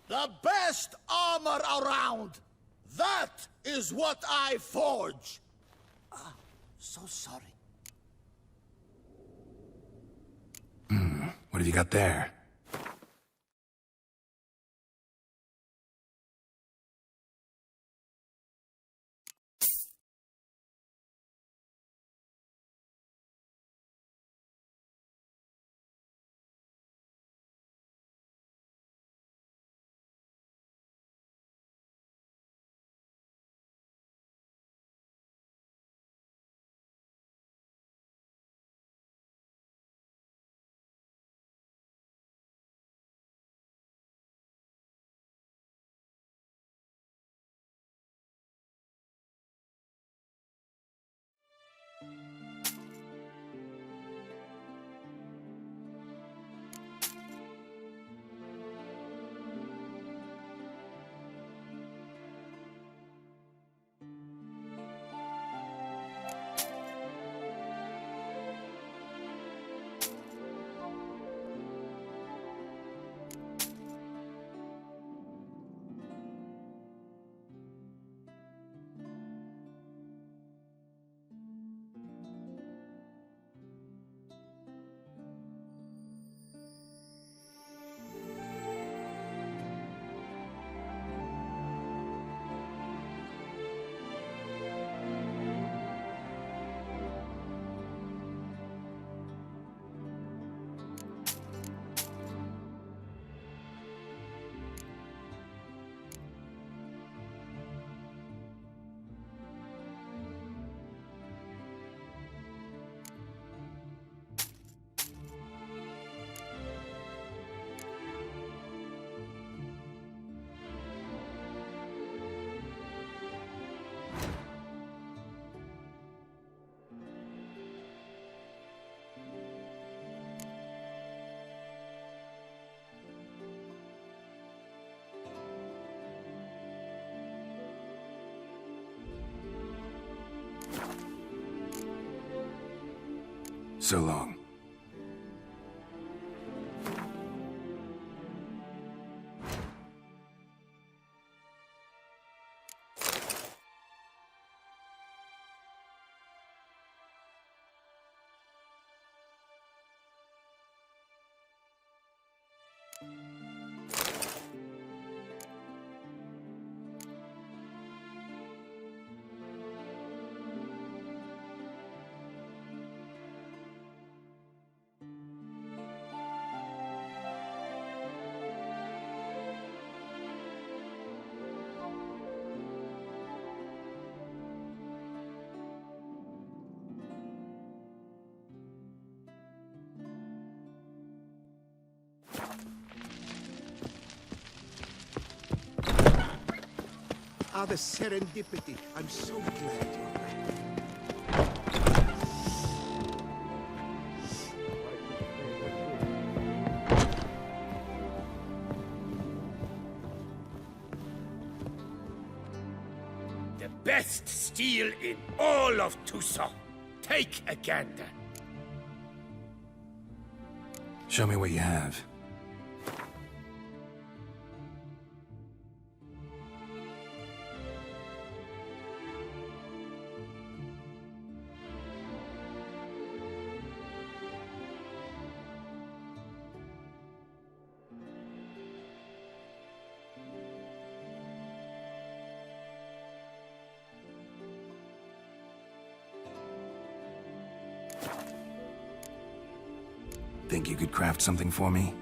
The best armor around! That is what I forge! Ah, so sorry. What have you got there? So long. the serendipity. I'm so glad you're back. The best steel in all of Toussaint. Take a gander. Show me what you have. Think you could craft something for me?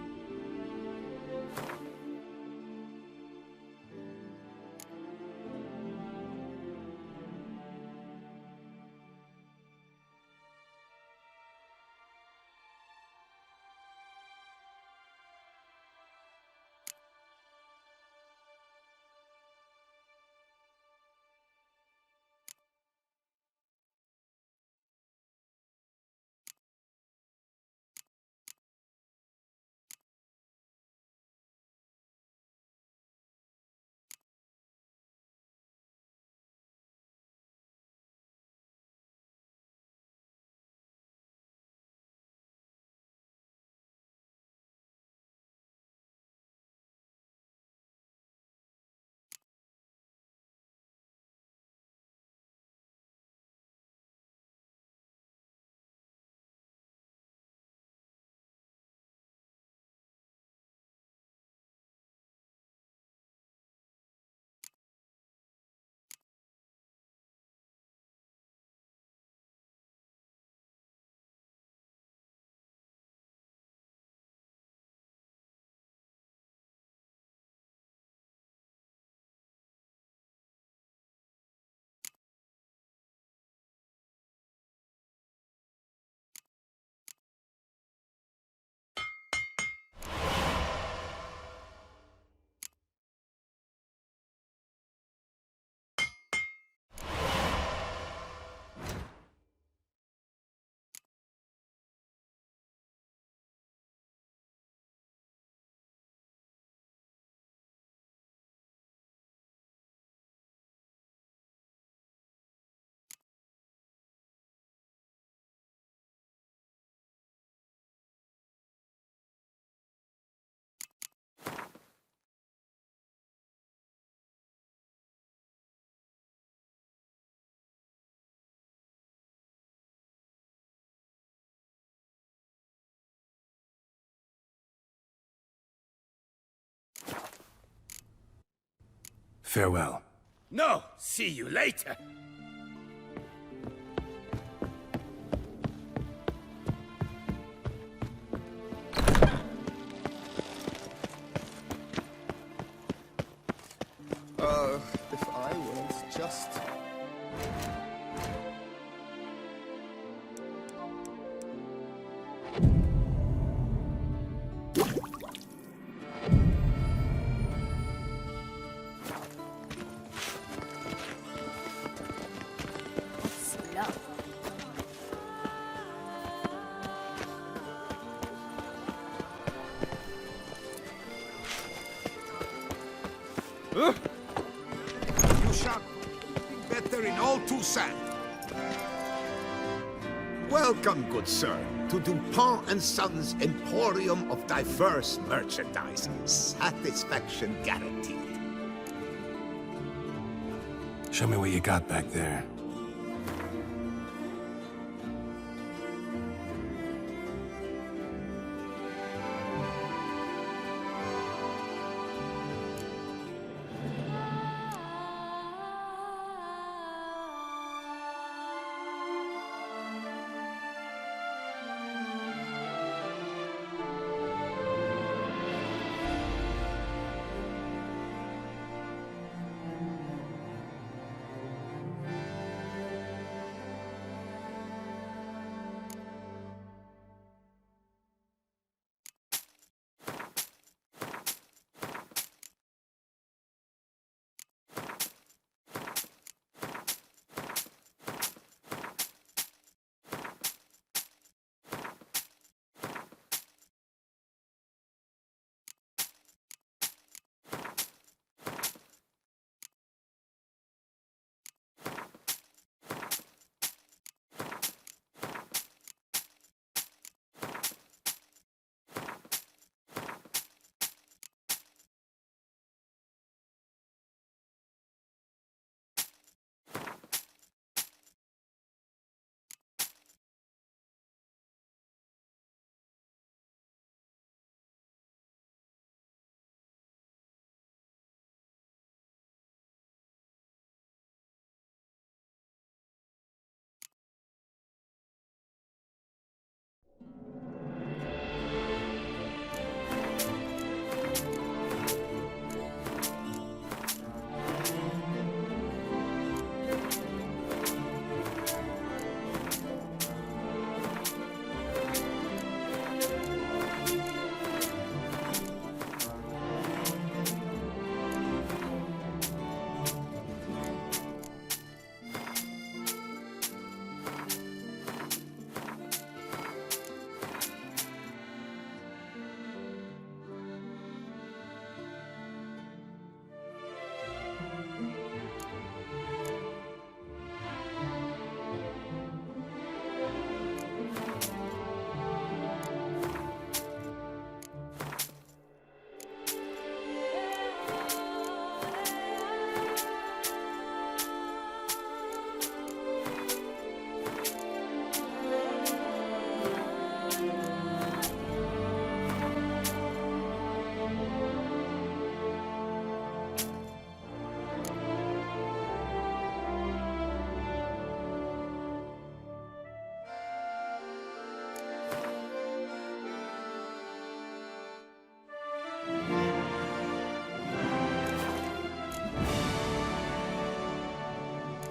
Farewell. No, see you later. If I weren't just... You shall be better in all Toussaint. Welcome, good sir, to Dupont and Sons' emporium of diverse merchandise. Satisfaction guaranteed. Show me what you got back there.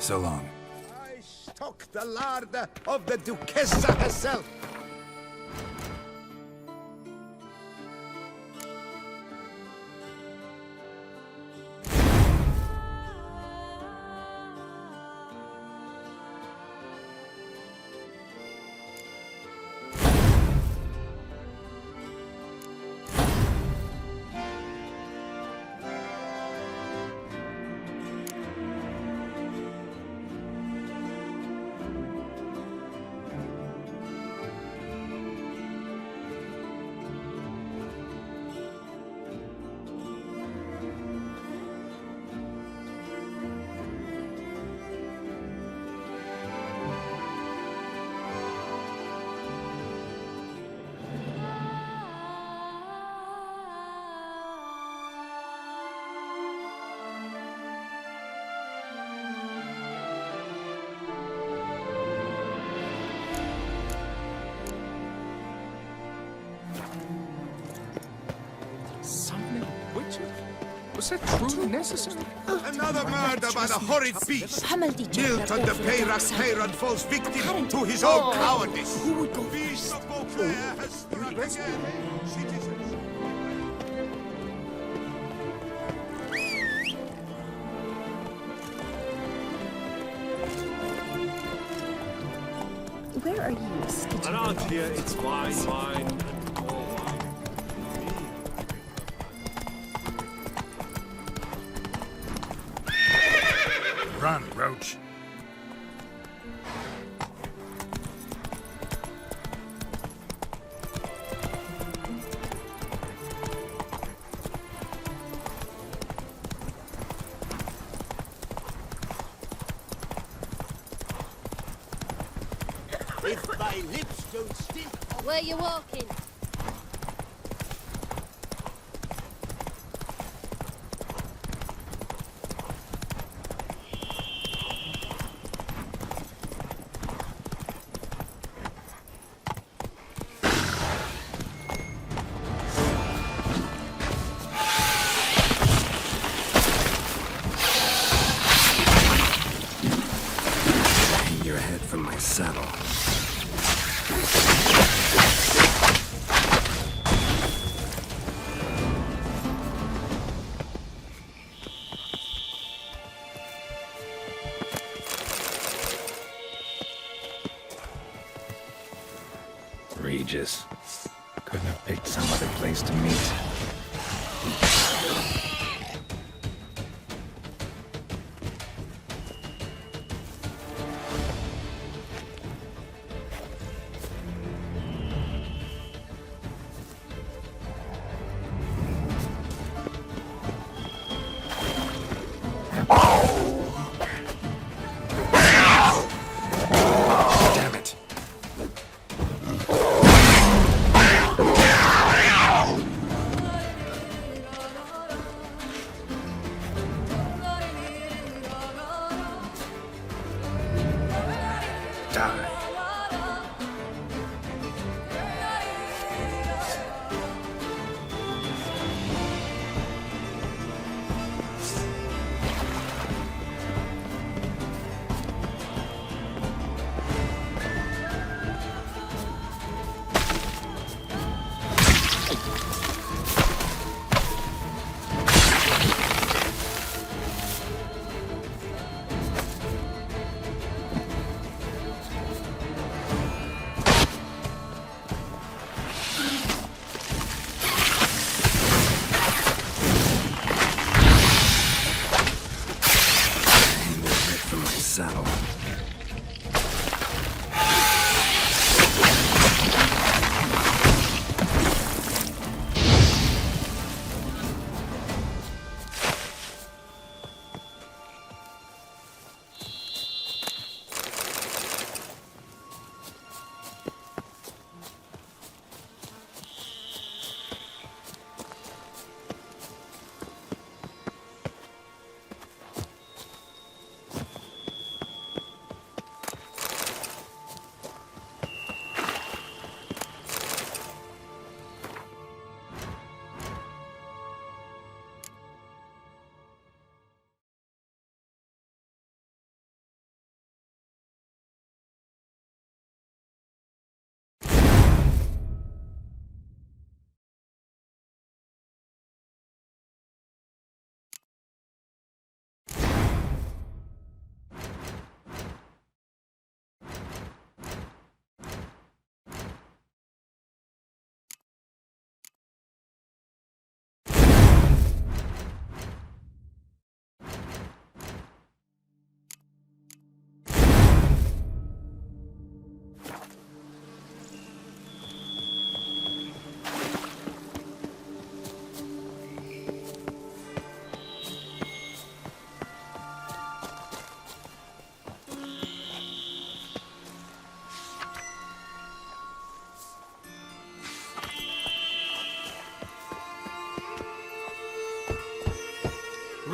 So long. I stock the larder of the Duchessa herself. Summoning witches? Was that truly necessary? Another murder by the horrid beast! Milton the Peyrac falls victim to his own cowardice! Who would go Beast of Beauclair has struck again! Citizens! Where are you, skittle? Around here, it's wine, wine, and more wine. Run, Roach. If my lips don't stink. Where you walking? Hang your head from my saddle. Regis. Couldn't have picked some other place to meet. Damn it.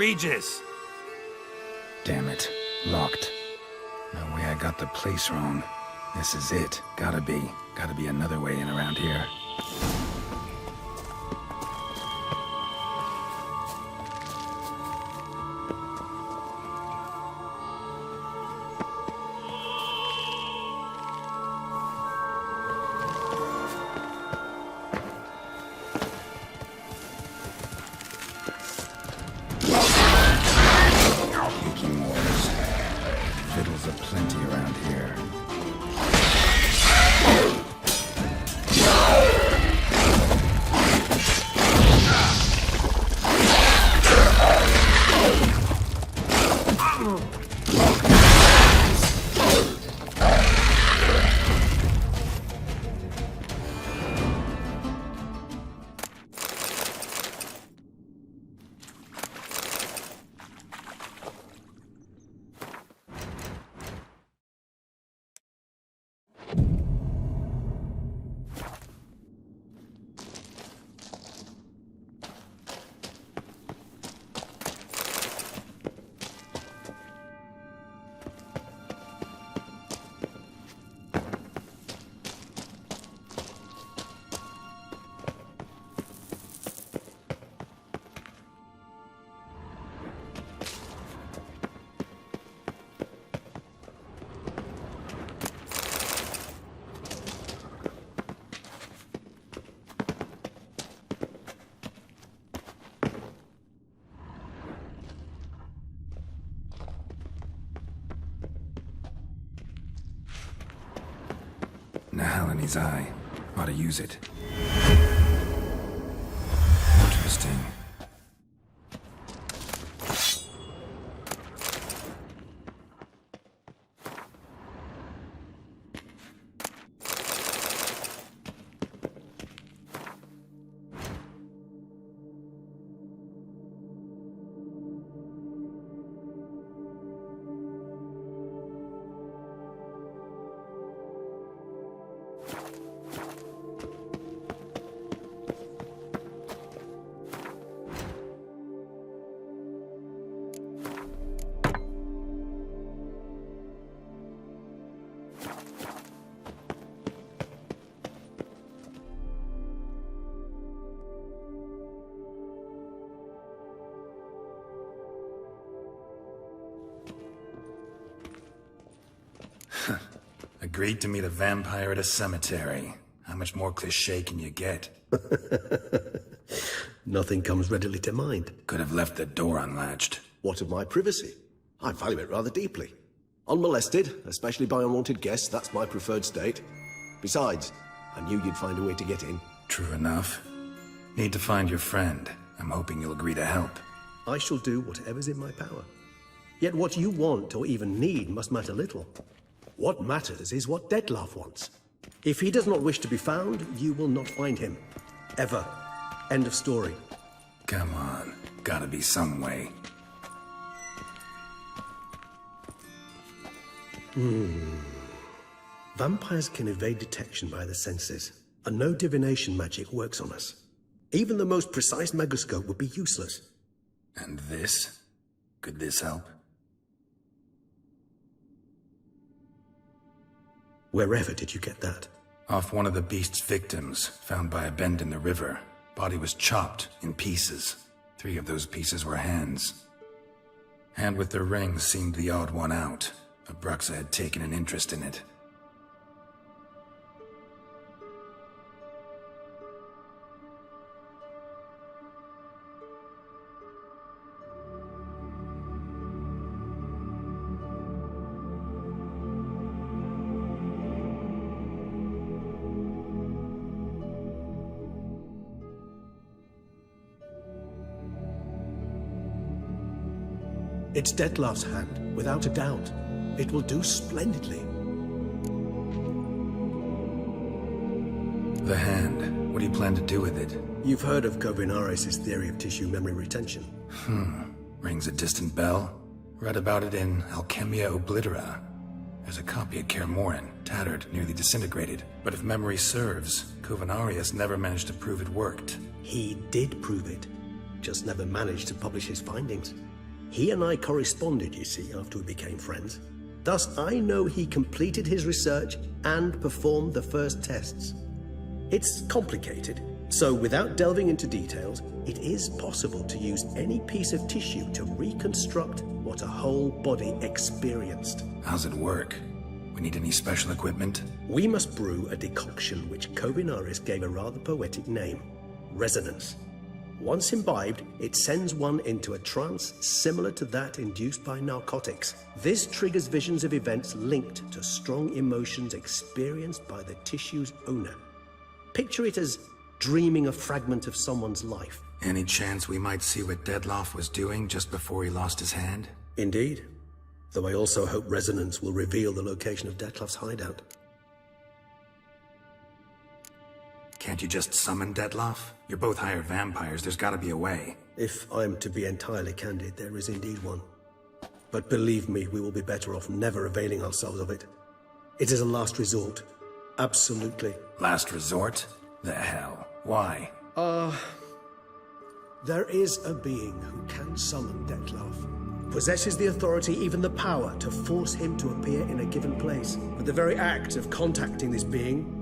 Regis! Damn it. Locked. No way I got the place wrong. This is it. Gotta be. Gotta be another way in around here. Nahal in his eye. Ought to use it. Interesting. Agreed to meet a vampire at a cemetery. How much more cliché can you get? Nothing comes readily to mind. Could have left the door unlatched. What of my privacy? I value it rather deeply. Unmolested, especially by unwanted guests, that's my preferred state. Besides, I knew you'd find a way to get in. True enough. Need to find your friend. I'm hoping you'll agree to help. I shall do whatever's in my power. Yet what you want or even need must matter little. What matters is what Dettlaff wants. If he does not wish to be found, you will not find him. Ever. End of story. Come on. Gotta be some way. Vampires can evade detection by the senses, and no divination magic works on us. Even the most precise megascope would be useless. And this? Could this help? Wherever did you get that? Off one of the beast's victims, found by a bend in the river. Body was chopped in pieces. 3 of those pieces were hands. Hand with the ring seemed the odd one out. Abruxa had taken an interest in it. It's Dettlaff's hand, without a doubt. It will do splendidly. The hand. What do you plan to do with it? You've heard of Kovinaris' theory of tissue memory retention. Rings a distant bell. Read about it in Alchemia Oblitera. There's a copy at Kaer Morhen, tattered, nearly disintegrated. But if memory serves, Kovinaris never managed to prove it worked. He did prove it, just never managed to publish his findings. He and I corresponded, you see, after we became friends. Thus, I know he completed his research and performed the first tests. It's complicated, so without delving into details, it is possible to use any piece of tissue to reconstruct what a whole body experienced. How's it work? We need any special equipment? We must brew a decoction which Covinaris gave a rather poetic name, resonance. Once imbibed, it sends one into a trance similar to that induced by narcotics. This triggers visions of events linked to strong emotions experienced by the tissue's owner. Picture it as dreaming a fragment of someone's life. Any chance we might see what Dettlaff was doing just before he lost his hand? Indeed. Though I also hope resonance will reveal the location of Dettlaff's hideout. Can't you just summon Dettlaff? You're both hired vampires, there's gotta be a way. If I'm to be entirely candid, there is indeed one. But believe me, we will be better off never availing ourselves of it. It is a last resort. Absolutely. Last resort? The hell? Why? There is a being who can summon Dettlaff. Possesses the authority, even the power, to force him to appear in a given place. But the very act of contacting this being,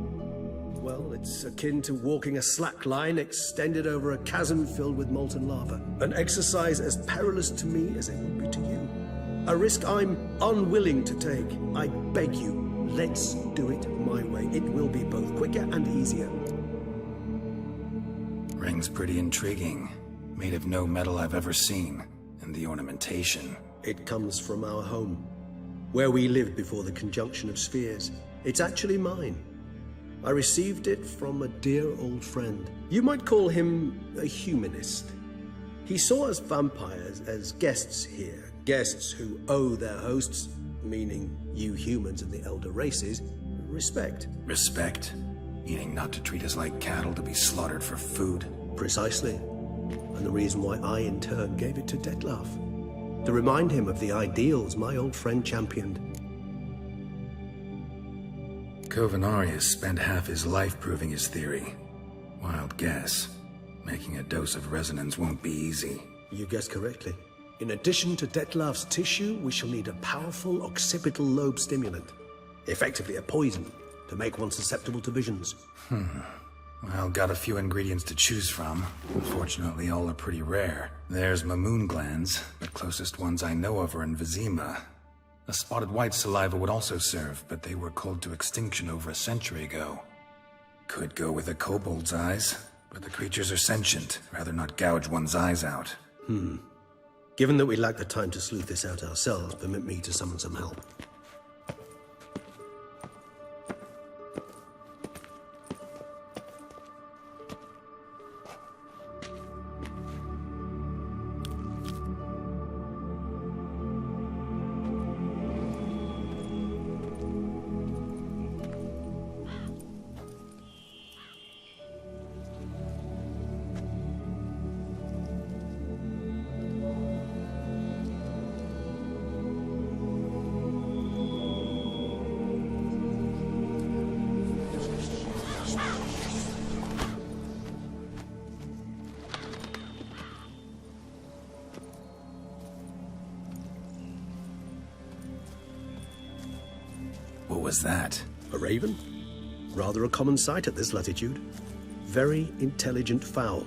well, it's akin to walking a slack line extended over a chasm filled with molten lava. An exercise as perilous to me as it would be to you. A risk I'm unwilling to take. I beg you, let's do it my way. It will be both quicker and easier. Ring's pretty intriguing. Made of no metal I've ever seen. And the ornamentation. It comes from our home, where we lived before the conjunction of spheres. It's actually mine. I received it from a dear old friend. You might call him a humanist. He saw us vampires as guests here, guests who owe their hosts, meaning you humans and the elder races, respect. Respect? Meaning not to treat us like cattle to be slaughtered for food? Precisely. And the reason why I, in turn, gave it to Dettlaff. To remind him of the ideals my old friend championed. Covinaris spent half his life proving his theory. Wild guess. Making a dose of resonance won't be easy. You guessed correctly. In addition to Dettlaff's tissue, we shall need a powerful occipital lobe stimulant. Effectively a poison, to make one susceptible to visions. Well, got a few ingredients to choose from. Unfortunately, all are pretty rare. There's Mamoon glands, the closest ones I know of are in Vizima. A spotted white saliva would also serve, but they were cold to extinction over a century ago. Could go with a kobold's eyes, but the creatures are sentient. Rather not gouge one's eyes out. Given that we lack the time to sleuth this out ourselves, permit me to summon some help. What was that? A raven? Rather a common sight at this latitude. Very intelligent fowl.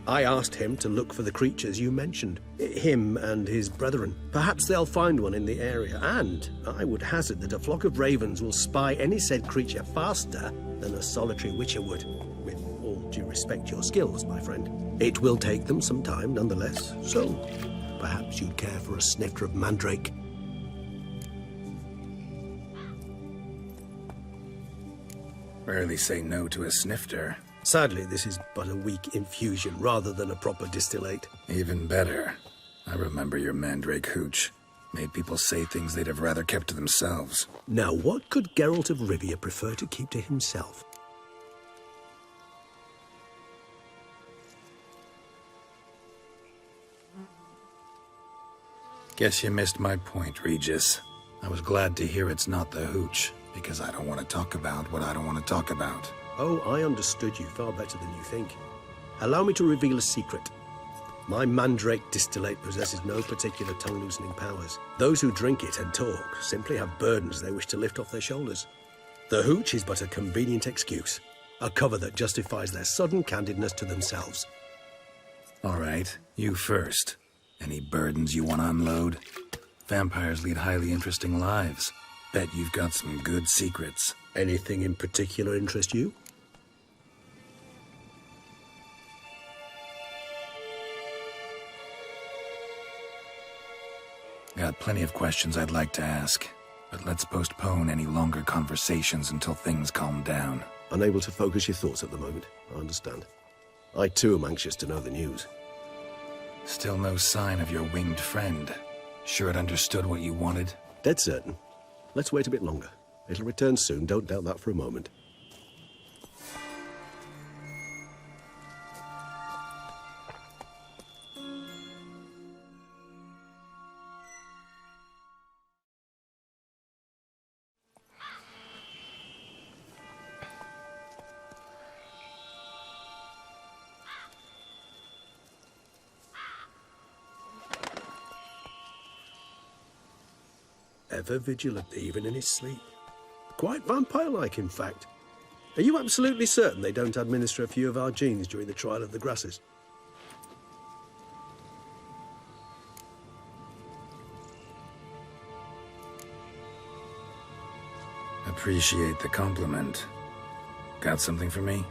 I asked him to look for the creatures you mentioned. Him and his brethren. Perhaps they'll find one in the area, and I would hazard that a flock of ravens will spy any said creature faster than a solitary witcher would. With all due respect to your skills, my friend. It will take them some time, nonetheless, so perhaps you'd care for a snifter of mandrake. Rarely say no to a snifter. Sadly, this is but a weak infusion rather than a proper distillate. Even better. I remember your mandrake hooch. Made people say things they'd have rather kept to themselves. Now, what could Geralt of Rivia prefer to keep to himself? Guess you missed my point, Regis. I was glad to hear it's not the hooch, because I don't want to talk about what I don't want to talk about. Oh, I understood you far better than you think. Allow me to reveal a secret. My mandrake distillate possesses no particular tongue-loosening powers. Those who drink it and talk simply have burdens they wish to lift off their shoulders. The hooch is but a convenient excuse, a cover that justifies their sudden candidness to themselves. All right, you first. Any burdens you want to unload? Vampires lead highly interesting lives. Bet you've got some good secrets. Anything in particular interest you? Got plenty of questions I'd like to ask, but let's postpone any longer conversations until things calm down. Unable to focus your thoughts at the moment, I understand. I too am anxious to know the news. Still no sign of your winged friend. Sure it understood what you wanted? Dead certain. Let's wait a bit longer. It'll return soon, don't doubt that for a moment. Ever vigilant, even in his sleep. Quite vampire-like, in fact. Are you absolutely certain they don't administer a few of our genes during the trial of the grasses? Appreciate the compliment. Got something for me?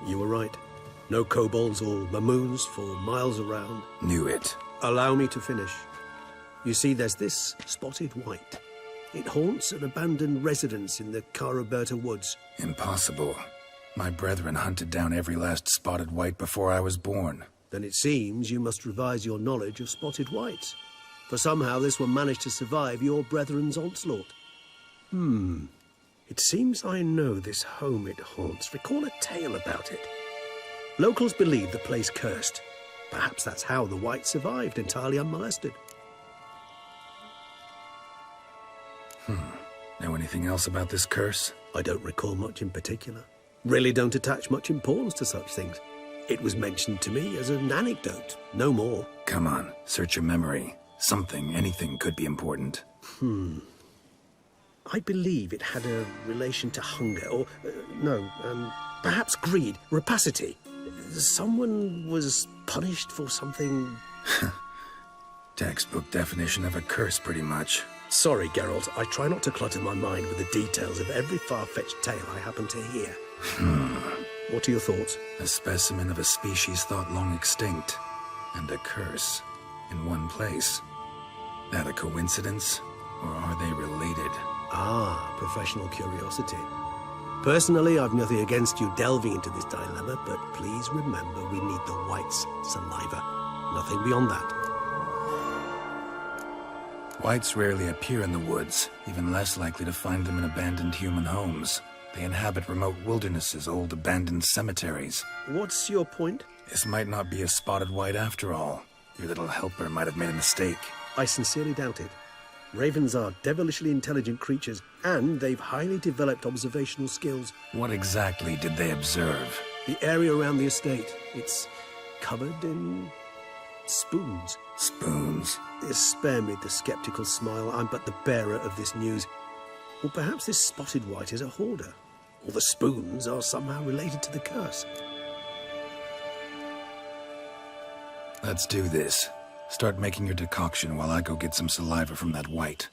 You were right. No kobolds or mamoons for miles around. Knew it. Allow me to finish. You see, there's this spotted white. It haunts an abandoned residence in the Caraberta woods. Impossible. My brethren hunted down every last spotted white before I was born. Then it seems you must revise your knowledge of spotted whites. For somehow this one managed to survive your brethren's onslaught. It seems I know this home it haunts. Recall a tale about it. Locals believe the place cursed. Perhaps that's how the white survived entirely unmolested. Know anything else about this curse? I don't recall much in particular. Really don't attach much importance to such things. It was mentioned to me as an anecdote, no more. Come on, search your memory. Something, anything could be important. I believe it had a relation to hunger, or, perhaps greed, rapacity. Someone was punished for something... Textbook definition of a curse, pretty much. Sorry, Geralt, I try not to clutter my mind with the details of every far-fetched tale I happen to hear. What are your thoughts? A specimen of a species thought long extinct, and a curse in one place. That a coincidence, or are they related? Ah, professional curiosity. Personally, I've nothing against you delving into this dilemma, but please remember we need the white's saliva. Nothing beyond that. Whites rarely appear in the woods, even less likely to find them in abandoned human homes. They inhabit remote wildernesses, old abandoned cemeteries. What's your point? This might not be a spotted white after all. Your little helper might have made a mistake. I sincerely doubt it. Ravens are devilishly intelligent creatures, and they've highly developed observational skills. What exactly did they observe? The area around the estate. It's covered in... spoons. Spoons? Spare me the skeptical smile. I'm but the bearer of this news. Or perhaps this spotted white is a hoarder. Or the spoons are somehow related to the curse. Let's do this. Start making your decoction while I go get some saliva from that white.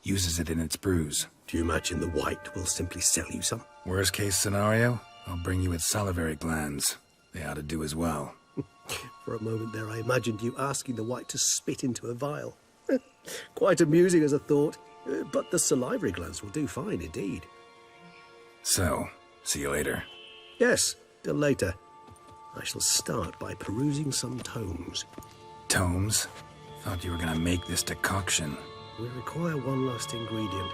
Uses it in its brews. Do you imagine the white will simply sell you some? Worst case scenario, I'll bring you its salivary glands. They ought to do as well. For a moment there, I imagined you asking the white to spit into a vial. Quite amusing as a thought, but the salivary glands will do fine indeed. So, see you later. Yes, till later. I shall start by perusing some tomes. Tomes? Thought you were gonna make this decoction. We require one last ingredient.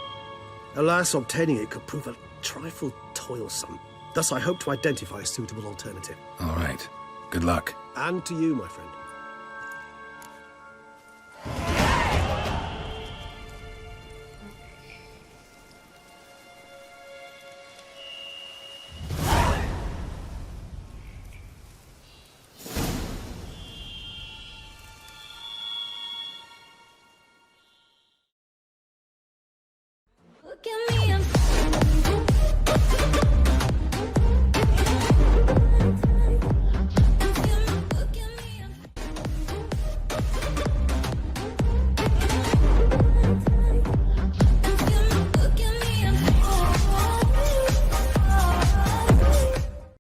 Alas, obtaining it could prove a trifle toilsome. Thus I hope to identify a suitable alternative. All right. Good luck. And to you, my friend.